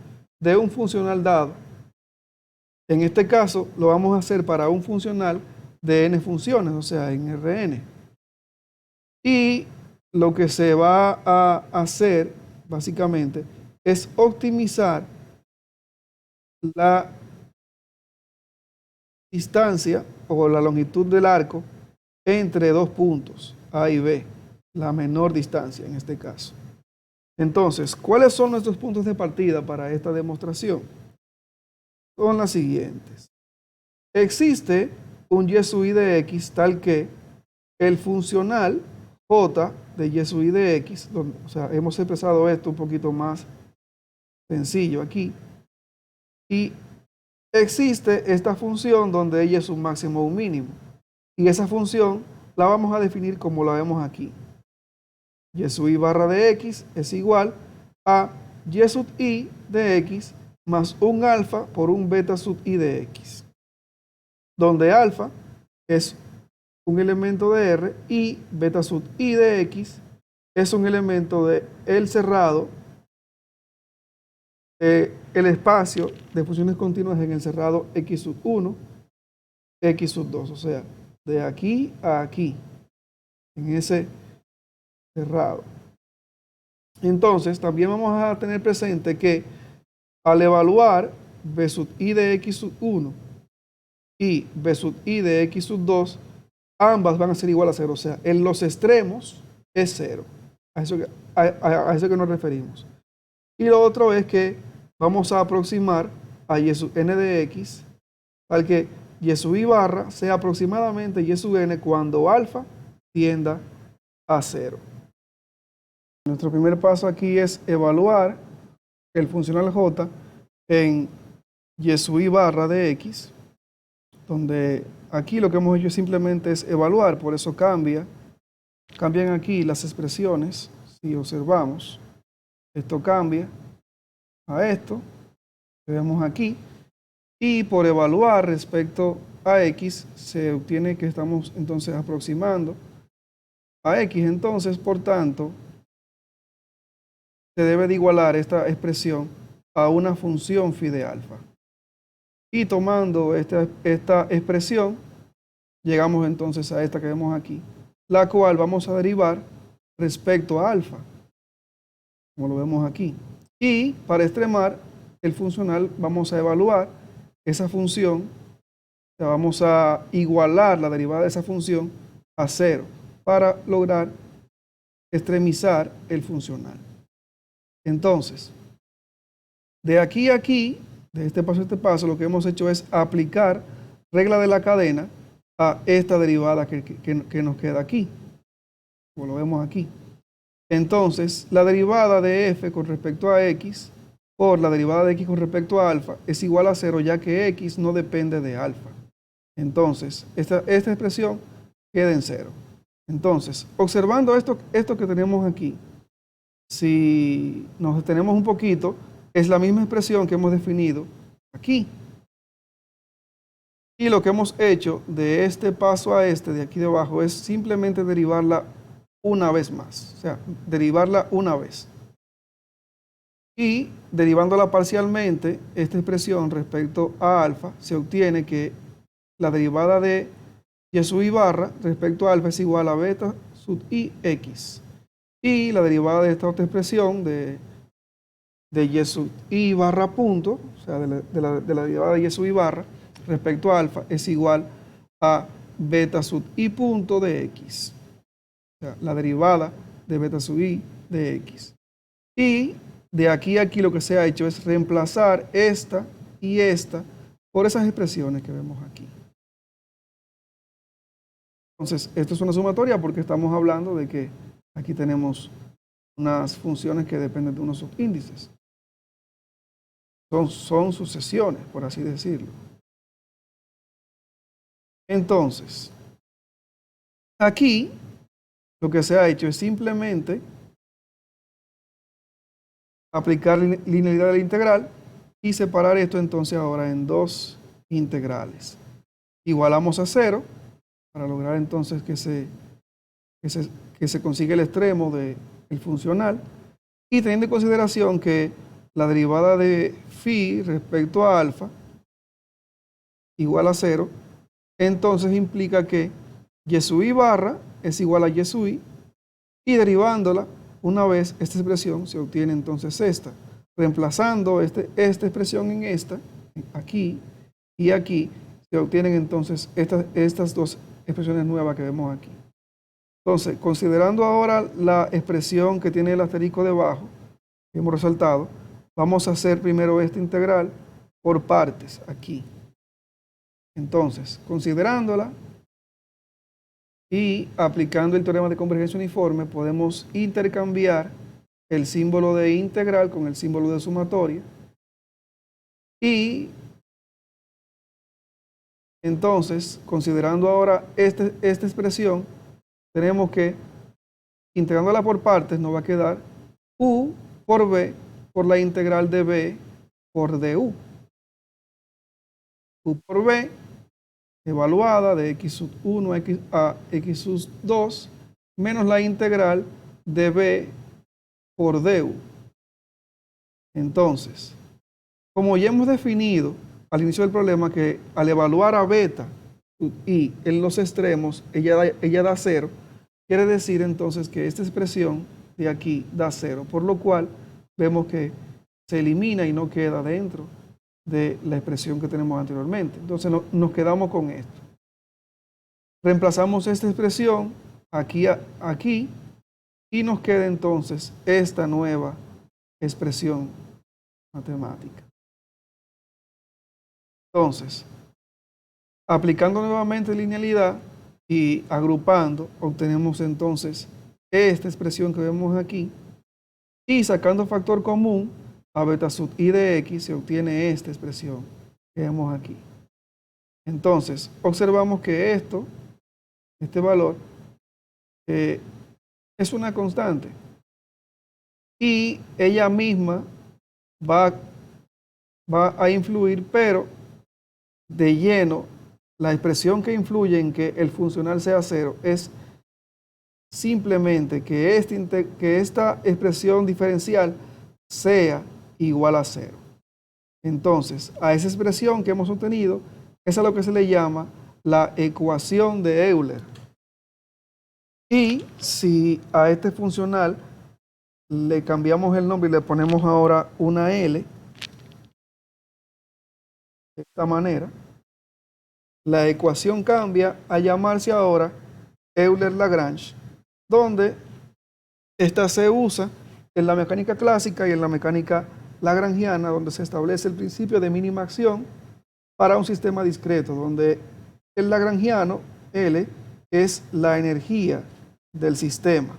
de un funcional dado. En este caso lo vamos a hacer para un funcional de n funciones, o sea, en Rn. Y lo que se va a hacer básicamente es optimizar la distancia o la longitud del arco entre dos puntos, A y B, la menor distancia en este caso. Entonces, ¿cuáles son nuestros puntos de partida para esta demostración? Son las siguientes. Existe un y sub i de x tal que el funcional j de y sub i de x, o sea, hemos expresado esto un poquito más sencillo aquí, y existe esta función donde ella es un máximo o un mínimo, y esa función la vamos a definir como la vemos aquí. Y sub i barra de x es igual a y sub i de x más un alfa por un beta sub i de x, donde alfa es un elemento de R y beta sub i de x es un elemento de el cerrado, el espacio de funciones continuas en el cerrado x sub 1, x sub 2, o sea, de aquí a aquí, en ese cerrado. Entonces, también vamos a tener presente que al evaluar b sub i de x sub 1 y b sub i de x sub 2, ambas van a ser igual a 0, o sea, en los extremos es 0. A eso que nos referimos. Y lo otro es que vamos a aproximar a y sub n de x, al que y sub i barra sea aproximadamente y sub n cuando alfa tienda a 0. Nuestro primer paso aquí es evaluar el funcional j en y sub i barra de x, donde aquí lo que hemos hecho simplemente es evaluar, por eso cambian aquí las expresiones. Si observamos, esto cambia a esto que vemos aquí, y por evaluar respecto a x se obtiene que estamos entonces aproximando a x. Entonces, por tanto, se debe de igualar esta expresión a una función phi de alfa. Y tomando esta expresión, llegamos entonces a esta que vemos aquí, la cual vamos a derivar respecto a alfa, como lo vemos aquí. Y para extremar el funcional vamos a evaluar esa función, o sea, vamos a igualar la derivada de esa función a 0 para lograr extremizar el funcional. Entonces, de aquí a aquí, de este paso a este paso, lo que hemos hecho es aplicar regla de la cadena a esta derivada que nos queda aquí, como lo vemos aquí. Entonces, la derivada de f con respecto a x por la derivada de x con respecto a alfa es igual a 0, ya que x no depende de alfa. Entonces, esta expresión queda en 0. Entonces, observando esto que tenemos aquí, si nos detenemos un poquito, es la misma expresión que hemos definido aquí. Y lo que hemos hecho de este paso a este, de aquí de abajo, es simplemente derivarla una vez más. O sea, derivarla una vez. Y derivándola parcialmente, esta expresión respecto a alfa, se obtiene que la derivada de y sub i barra respecto a alfa es igual a beta sub i x. Y la derivada de esta otra expresión de y sub i barra punto, o sea, de la derivada de y sub i barra respecto a alfa es igual a beta sub i punto de x. O sea, la derivada de beta sub i de x. Y de aquí a aquí lo que se ha hecho es reemplazar esta y esta por esas expresiones que vemos aquí. Entonces, esto es una sumatoria porque estamos hablando de que aquí tenemos unas funciones que dependen de unos subíndices. Son sucesiones, por así decirlo. Entonces, aquí lo que se ha hecho es simplemente aplicar linealidad de la integral y separar esto entonces ahora en dos integrales. Igualamos a 0 para lograr entonces que se consiga el extremo del funcional, y teniendo en consideración que la derivada de phi respecto a alfa igual a 0, entonces implica que y sub i barra es igual a y sub i, y derivándola una vez esta expresión se obtiene entonces esta, reemplazando esta expresión en esta, aquí y aquí, se obtienen entonces estas dos expresiones nuevas que vemos aquí. Entonces, considerando ahora la expresión que tiene el asterisco debajo, que hemos resaltado, vamos a hacer primero esta integral por partes aquí. Entonces, considerándola y aplicando el teorema de convergencia uniforme, podemos intercambiar el símbolo de integral con el símbolo de sumatoria. Y entonces, considerando ahora esta expresión, tenemos que, integrándola por partes, nos va a quedar u por b por la integral de b por du. U por b, evaluada de x sub 1 a x sub 2, menos la integral de b por du. Entonces, como ya hemos definido al inicio del problema que al evaluar a beta y en los extremos, ella da 0, quiere decir entonces que esta expresión de aquí da 0, por lo cual vemos que se elimina y no queda dentro de la expresión que tenemos anteriormente. Entonces nos quedamos con esto. Reemplazamos esta expresión aquí y nos queda entonces esta nueva expresión matemática. Entonces, aplicando nuevamente linealidad y agrupando, obtenemos entonces esta expresión que vemos aquí, y sacando factor común a beta sub i de x se obtiene esta expresión que vemos aquí. Entonces, observamos que este valor, es una constante y ella misma va a influir, pero de lleno, la expresión que influye en que el funcional sea 0 es simplemente que esta expresión diferencial sea igual a 0. Entonces, a esa expresión que hemos obtenido es a lo que se le llama la ecuación de Euler. Y si a este funcional le cambiamos el nombre y le ponemos ahora una L, de esta manera, la ecuación cambia a llamarse ahora Euler-Lagrange, donde esta se usa en la mecánica clásica y en la mecánica lagrangiana, donde se establece el principio de mínima acción para un sistema discreto, donde el lagrangiano, L, es la energía del sistema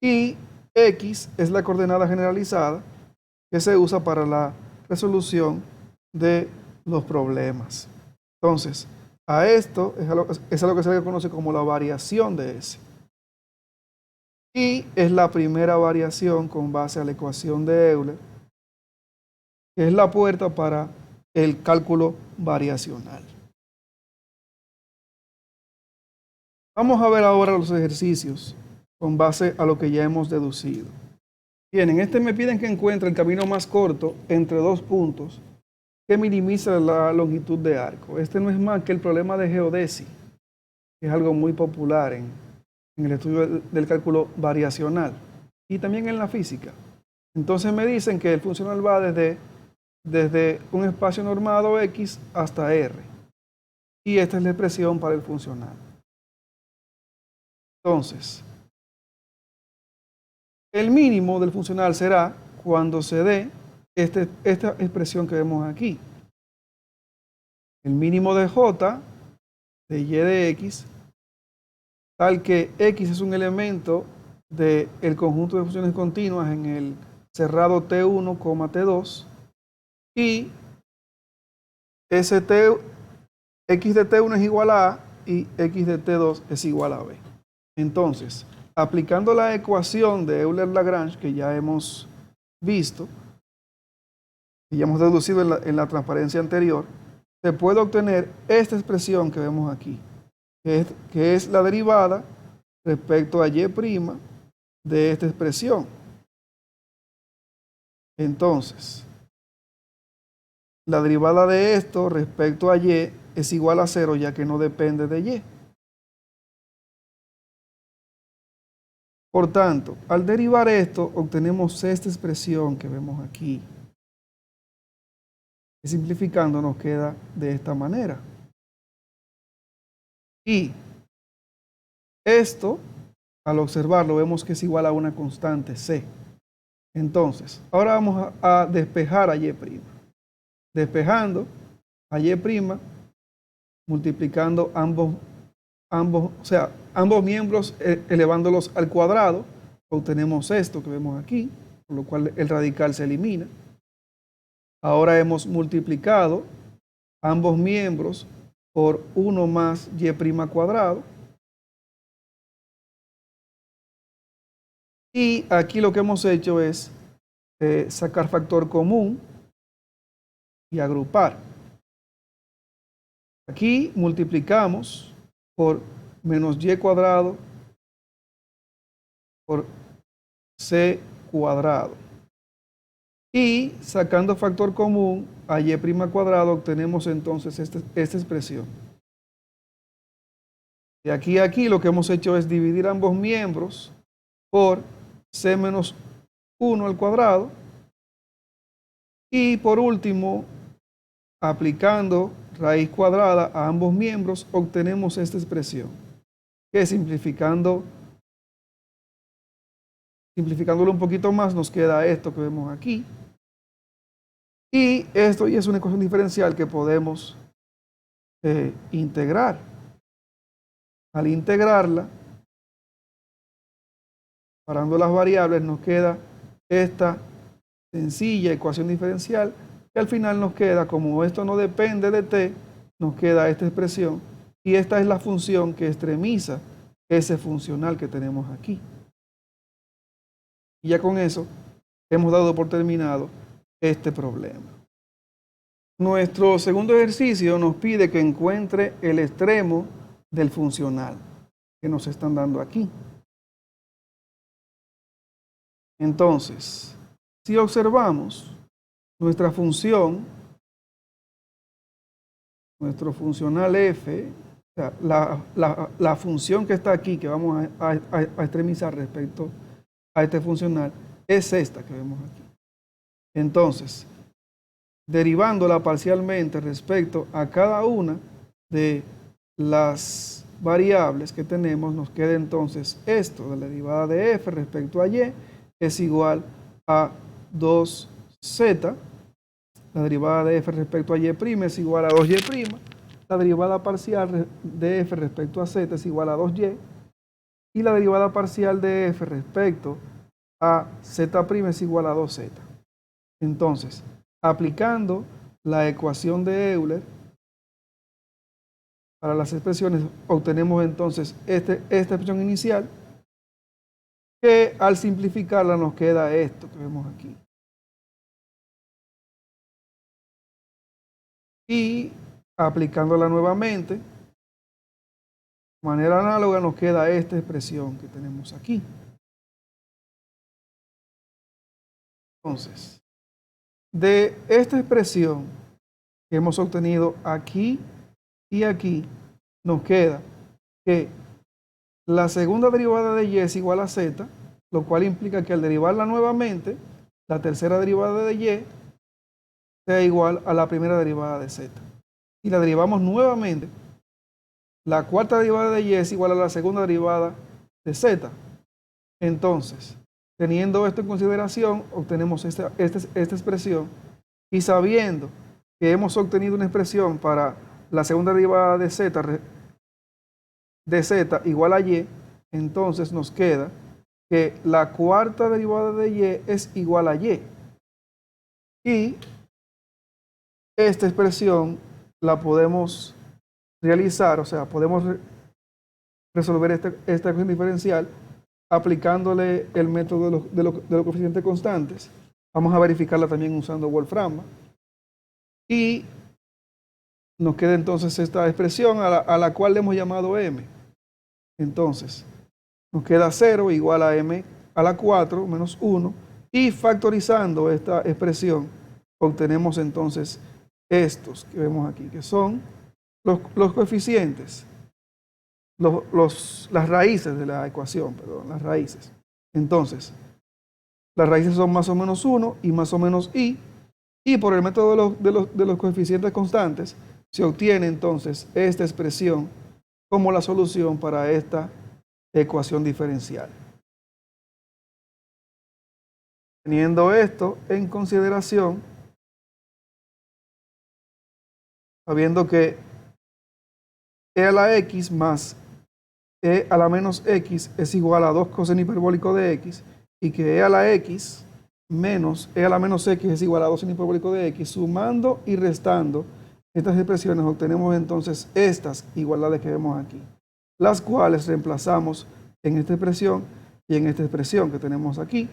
y X es la coordenada generalizada que se usa para la resolución de los problemas. Entonces, a esto es a lo que se le conoce como la variación de S. Y es la primera variación con base a la ecuación de Euler, que es la puerta para el cálculo variacional. Vamos a ver ahora los ejercicios con base a lo que ya hemos deducido. Bien, en este me piden que encuentre el camino más corto entre dos puntos que minimiza la longitud de arco. Este no es más que el problema de geodesia, que es algo muy popular en el estudio del cálculo variacional y también en la física. Entonces me dicen que el funcional va desde un espacio normado X hasta R. Y esta es la expresión para el funcional. Entonces, el mínimo del funcional será cuando se dé esta expresión que vemos aquí. El mínimo de J de Y de X, tal que X es un elemento del conjunto de funciones continuas en el cerrado T1, T2, y X de T1 es igual a y X de T2 es igual a B. Entonces, aplicando la ecuación de Euler-Lagrange que ya hemos visto, y ya hemos deducido en la transparencia anterior, se puede obtener esta expresión que vemos aquí, que es la derivada respecto a y' de esta expresión. Entonces, la derivada de esto respecto a y es igual a 0, ya que no depende de y. Por tanto, al derivar esto, obtenemos esta expresión que vemos aquí. Simplificando nos queda de esta manera. Y esto, al observarlo, vemos que es igual a una constante C. Entonces, ahora vamos a despejar a Y'. Despejando a Y', multiplicando ambos miembros, elevándolos al cuadrado, obtenemos esto que vemos aquí, por lo cual el radical se elimina. Ahora hemos multiplicado ambos miembros por 1 más Y' cuadrado. Y aquí lo que hemos hecho es sacar factor común y agrupar. Aquí multiplicamos por menos Y cuadrado por C cuadrado. Y sacando factor común a Y' cuadrado, obtenemos entonces esta expresión. De aquí a aquí lo que hemos hecho es dividir ambos miembros por C menos 1 al cuadrado. Y por último, aplicando raíz cuadrada a ambos miembros, obtenemos esta expresión, que simplificándolo un poquito más, nos queda esto que vemos aquí. Y esto ya es una ecuación diferencial que podemos integrar. Al integrarla, separando las variables, nos queda esta sencilla ecuación diferencial, que al final nos queda, como esto no depende de t, nos queda esta expresión, y esta es la función que extremiza ese funcional que tenemos aquí. Y ya con eso hemos dado por terminado este problema. Nuestro segundo ejercicio nos pide que encuentre el extremo del funcional que nos están dando aquí. Entonces, si observamos nuestra función, nuestro funcional f, o sea, la función que está aquí, que vamos a extremizar respecto a este funcional, es esta que vemos aquí. Entonces, derivándola parcialmente respecto a cada una de las variables que tenemos, nos queda entonces esto, de la derivada de f respecto a y, es igual a 2z, la derivada de f respecto a y' es igual a 2y', la derivada parcial de f respecto a z es igual a 2y, y la derivada parcial de f respecto a z' es igual a 2z. Entonces, aplicando la ecuación de Euler para las expresiones, obtenemos entonces esta expresión inicial, que al simplificarla nos queda esto que vemos aquí. Y aplicándola nuevamente, de manera análoga nos queda esta expresión que tenemos aquí. Entonces, de esta expresión que hemos obtenido aquí y aquí, nos queda que la segunda derivada de y es igual a z, lo cual implica que al derivarla nuevamente, la tercera derivada de y sea igual a la primera derivada de z. Y la derivamos nuevamente, la cuarta derivada de y es igual a la segunda derivada de z. Entonces, teniendo esto en consideración, obtenemos esta expresión, y sabiendo que hemos obtenido una expresión para la segunda derivada de z igual a y, entonces nos queda que la cuarta derivada de y es igual a y. Y esta expresión la podemos realizar, o sea, podemos resolver esta ecuación diferencial aplicándole el método de los coeficientes constantes. Vamos a verificarla también usando Wolfram. Y nos queda entonces esta expresión a la cual le hemos llamado m. Entonces, nos queda 0 igual a m a la 4 menos 1. Y factorizando esta expresión, obtenemos entonces estos que vemos aquí, que son los coeficientes, las raíces de la ecuación, perdón, las raíces. Entonces, las raíces son más o menos 1 y más o menos i, y por el método de los coeficientes constantes se obtiene entonces esta expresión como la solución para esta ecuación diferencial. Teniendo esto en consideración, sabiendo que e a la x más e a la menos x es igual a 2 coseno hiperbólico de x, y que e a la x menos e a la menos x es igual a 2 seno hiperbólico de x, sumando y restando estas expresiones obtenemos entonces estas igualdades que vemos aquí, las cuales reemplazamos en esta expresión y en esta expresión que tenemos aquí,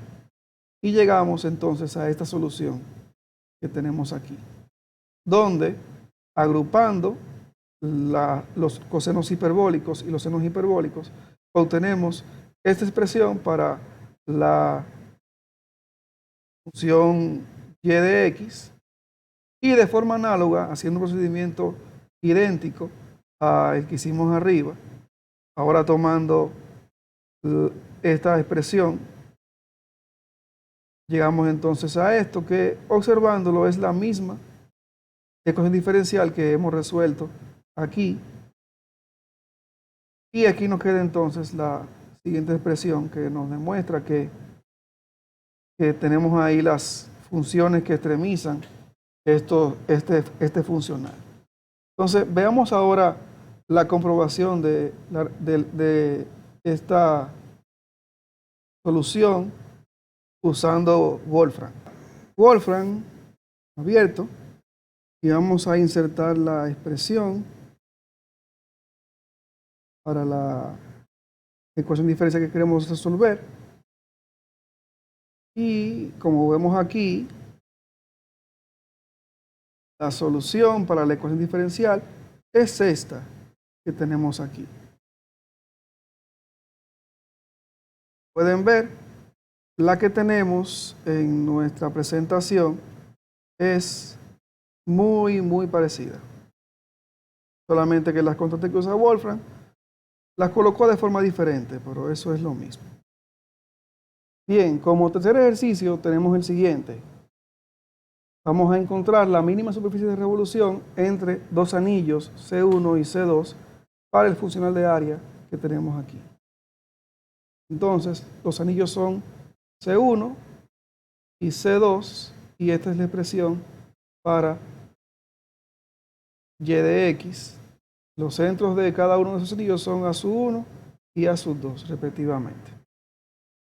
y llegamos entonces a esta solución que tenemos aquí, donde agrupando los cosenos hiperbólicos y los senos hiperbólicos, obtenemos esta expresión para la función y de x, y de forma análoga, haciendo un procedimiento idéntico al que hicimos arriba, ahora tomando esta expresión, llegamos entonces a esto que, observándolo, es la misma ecuación diferencial que hemos resuelto aquí, y aquí nos queda entonces la siguiente expresión que nos demuestra que tenemos ahí las funciones que extremizan este funcional. Entonces, veamos ahora la comprobación de esta solución usando Wolfram. Wolfram abierto, y vamos a insertar la expresión para la ecuación diferencial que queremos resolver. Y como vemos aquí, la solución para la ecuación diferencial es esta que tenemos aquí. Pueden ver, la que tenemos en nuestra presentación es muy parecida. Solamente que las constantes que usa Wolfram las colocó de forma diferente, pero eso es lo mismo. Bien, como tercer ejercicio tenemos el siguiente. Vamos a encontrar la mínima superficie de revolución entre dos anillos C1 y C2 para el funcional de área que tenemos aquí. Entonces, los anillos son C1 y C2, y esta es la expresión para y de x. Los centros de cada uno de esos anillos son a su 1 y a su 2, respectivamente.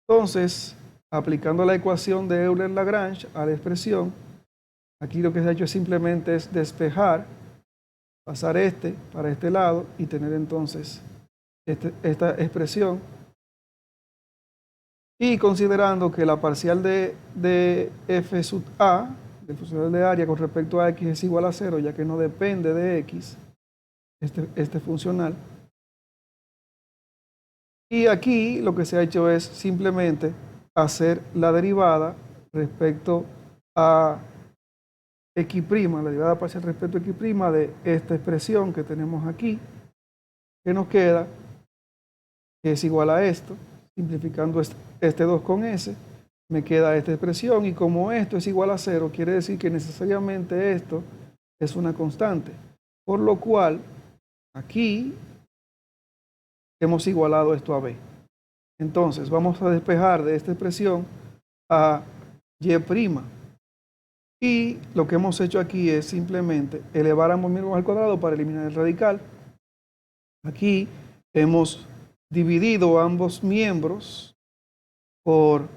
Entonces, aplicando la ecuación de Euler-Lagrange a la expresión, aquí lo que se ha hecho es simplemente despejar, pasar para este lado y tener entonces esta expresión. Y considerando que la parcial de f sub a, del funcional de área con respecto a x es igual a 0, ya que no depende de x, este funcional. Y aquí lo que se ha hecho es simplemente hacer la derivada respecto a x', la derivada parcial respecto a x' de esta expresión que tenemos aquí, que nos queda, que es igual a esto, simplificando este 2 con s, me queda esta expresión, y como esto es igual a 0, quiere decir que necesariamente esto es una constante, por lo cual aquí hemos igualado esto a b. Entonces vamos a despejar de esta expresión a y', y lo que hemos hecho aquí es simplemente elevar ambos miembros al cuadrado para eliminar el radical. Aquí hemos dividido ambos miembros por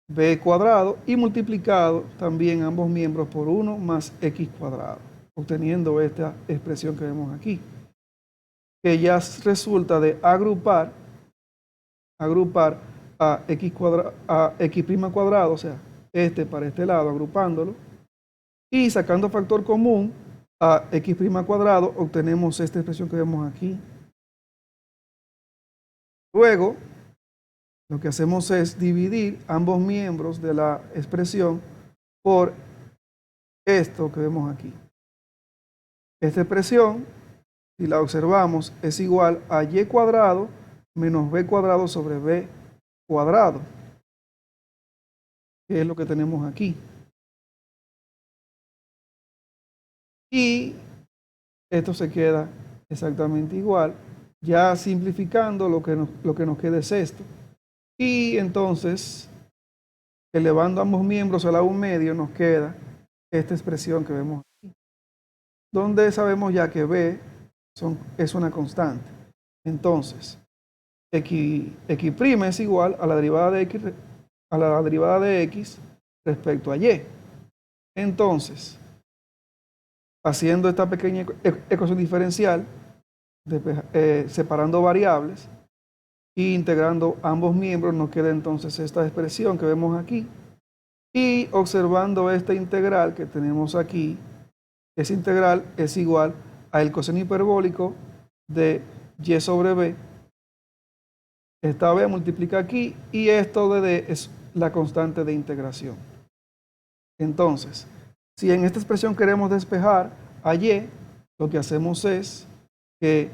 b cuadrado y multiplicado también ambos miembros por 1 más x cuadrado, obteniendo esta expresión que vemos aquí, que ya resulta de agrupar a x cuadrado, o sea, para este lado, agrupándolo, y sacando factor común a x' cuadrado, obtenemos esta expresión que vemos aquí. Luego, lo que hacemos es dividir ambos miembros de la expresión por esto que vemos aquí. Esta expresión, si la observamos, es igual a y cuadrado menos b cuadrado sobre b cuadrado, que es lo que tenemos aquí. Y esto se queda exactamente igual. Ya simplificando, lo que nos queda es esto. Y entonces, elevando ambos miembros al lado medio, nos queda esta expresión que vemos aquí, donde sabemos ya que b es una constante. Entonces, x' es igual a la derivada de x respecto a y. Entonces, haciendo esta pequeña ecuación diferencial, separando variables e integrando ambos miembros, nos queda entonces esta expresión que vemos aquí. Y observando esta integral que tenemos aquí, esa integral es igual al coseno hiperbólico de y sobre b. Esta b multiplica aquí y esto de d es la constante de integración. Entonces, si en esta expresión queremos despejar a y, lo que hacemos es que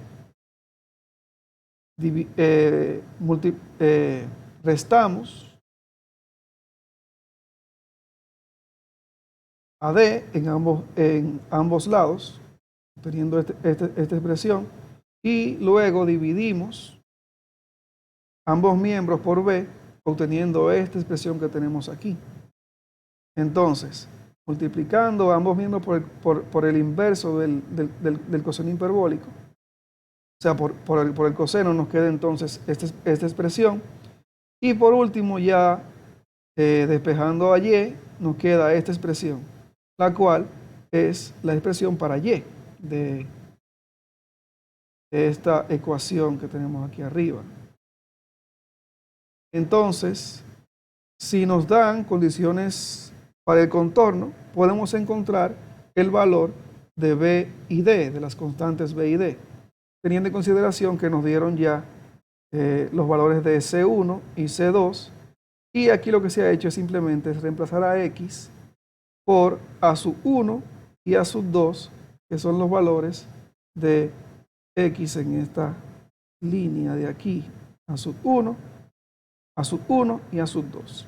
restamos a d en ambos lados, teniendo esta expresión, y luego dividimos ambos miembros por b, obteniendo esta expresión que tenemos aquí. Entonces, multiplicando ambos miembros por el inverso del coseno hiperbólico, o sea, por el coseno, nos queda entonces esta expresión. Y por último, ya despejando a y, nos queda esta expresión, la cual es la expresión para y de esta ecuación que tenemos aquí arriba. Entonces, si nos dan condiciones para el contorno, podemos encontrar el valor de b y d, de las constantes b y d, teniendo en consideración que nos dieron ya los valores de C1 y C2, y aquí lo que se ha hecho es simplemente reemplazar a x por a sub 1 y a sub 2, que son los valores de x en esta línea de aquí, a sub 1, a sub 1 y a sub 2.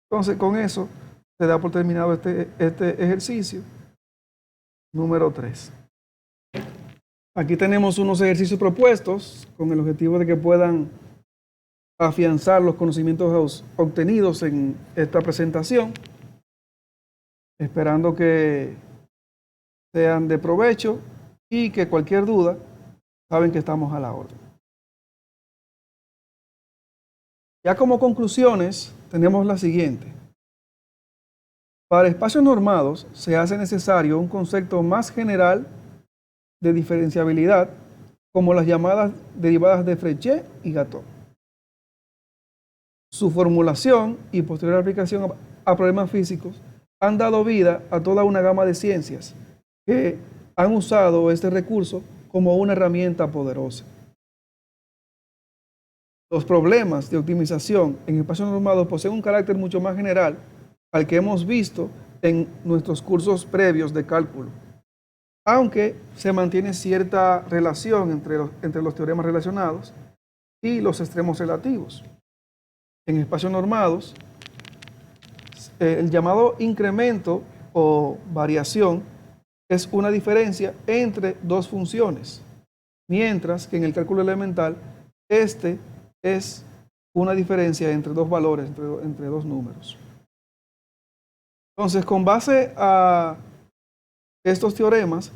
Entonces, con eso se da por terminado este ejercicio número 3. Aquí tenemos unos ejercicios propuestos con el objetivo de que puedan afianzar los conocimientos obtenidos en esta presentación, esperando que sean de provecho y que cualquier duda, saben que estamos a la orden. Ya como conclusiones, tenemos la siguiente. Para espacios normados se hace necesario un concepto más general de diferenciabilidad, como las llamadas derivadas de Frechet y Gattó. Su formulación y posterior aplicación a problemas físicos han dado vida a toda una gama de ciencias que han usado este recurso como una herramienta poderosa. Los problemas de optimización en espacios normados poseen un carácter mucho más general al que hemos visto en nuestros cursos previos de cálculo, aunque se mantiene cierta relación entre los teoremas relacionados y los extremos relativos. En espacios normados, el llamado incremento o variación es una diferencia entre dos funciones, mientras que en el cálculo elemental, este es una diferencia entre dos valores, entre dos números. Entonces, con base a estos teoremas,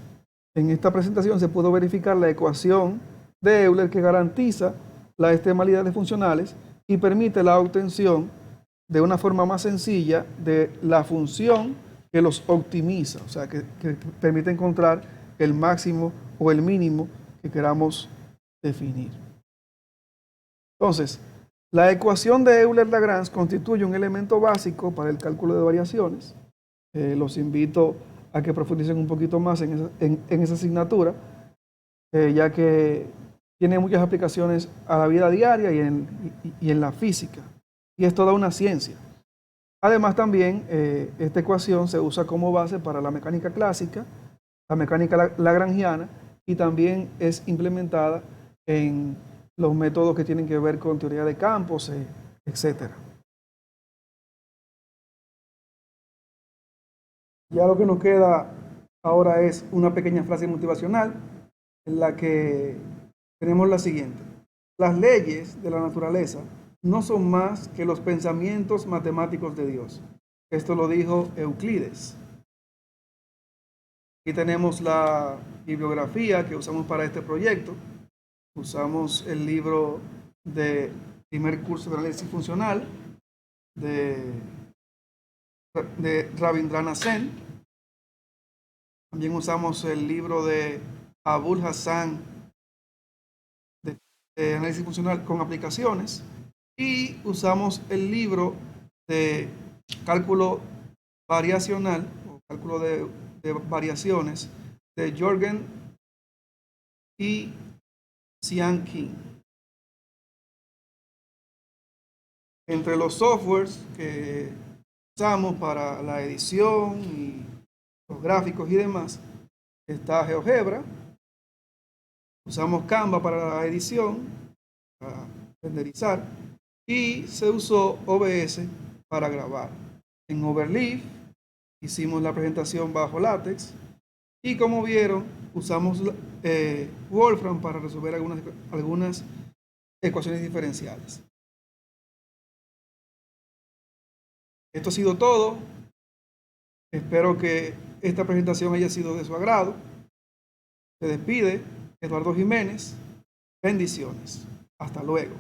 en esta presentación se pudo verificar la ecuación de Euler que garantiza las extremalidades funcionales y permite la obtención de una forma más sencilla de la función que los optimiza, o sea, que permite encontrar el máximo o el mínimo que queramos definir. Entonces, la ecuación de Euler-Lagrange constituye un elemento básico para el cálculo de variaciones. Los invito a que profundicen un poquito más en esa asignatura, ya que tiene muchas aplicaciones a la vida diaria y en la física, y es toda una ciencia. Además también esta ecuación se usa como base para la mecánica clásica, la mecánica lagrangiana, y también es implementada en los métodos que tienen que ver con teoría de campos, etc. Ya lo que nos queda ahora es una pequeña frase motivacional en la que tenemos la siguiente. Las leyes de la naturaleza no son más que los pensamientos matemáticos de Dios. Esto lo dijo Euclides. Aquí tenemos la bibliografía que usamos para este proyecto. Usamos el libro de primer curso de análisis funcional de Rabindranath Sen. También usamos el libro de Abul Hassan de análisis funcional con aplicaciones. Y usamos el libro de cálculo variacional o cálculo de variaciones de Jorgen y Xian Qin. Entre los softwares que usamos para la edición y los gráficos y demás está GeoGebra. Usamos Canva para la edición, para renderizar, y se usó OBS para grabar. En Overleaf hicimos la presentación bajo látex y, como vieron, usamos Wolfram para resolver algunas ecuaciones diferenciales. Esto ha sido todo. Espero que esta presentación haya sido de su agrado. Se despide Eduardo Jiménez. Bendiciones. Hasta luego.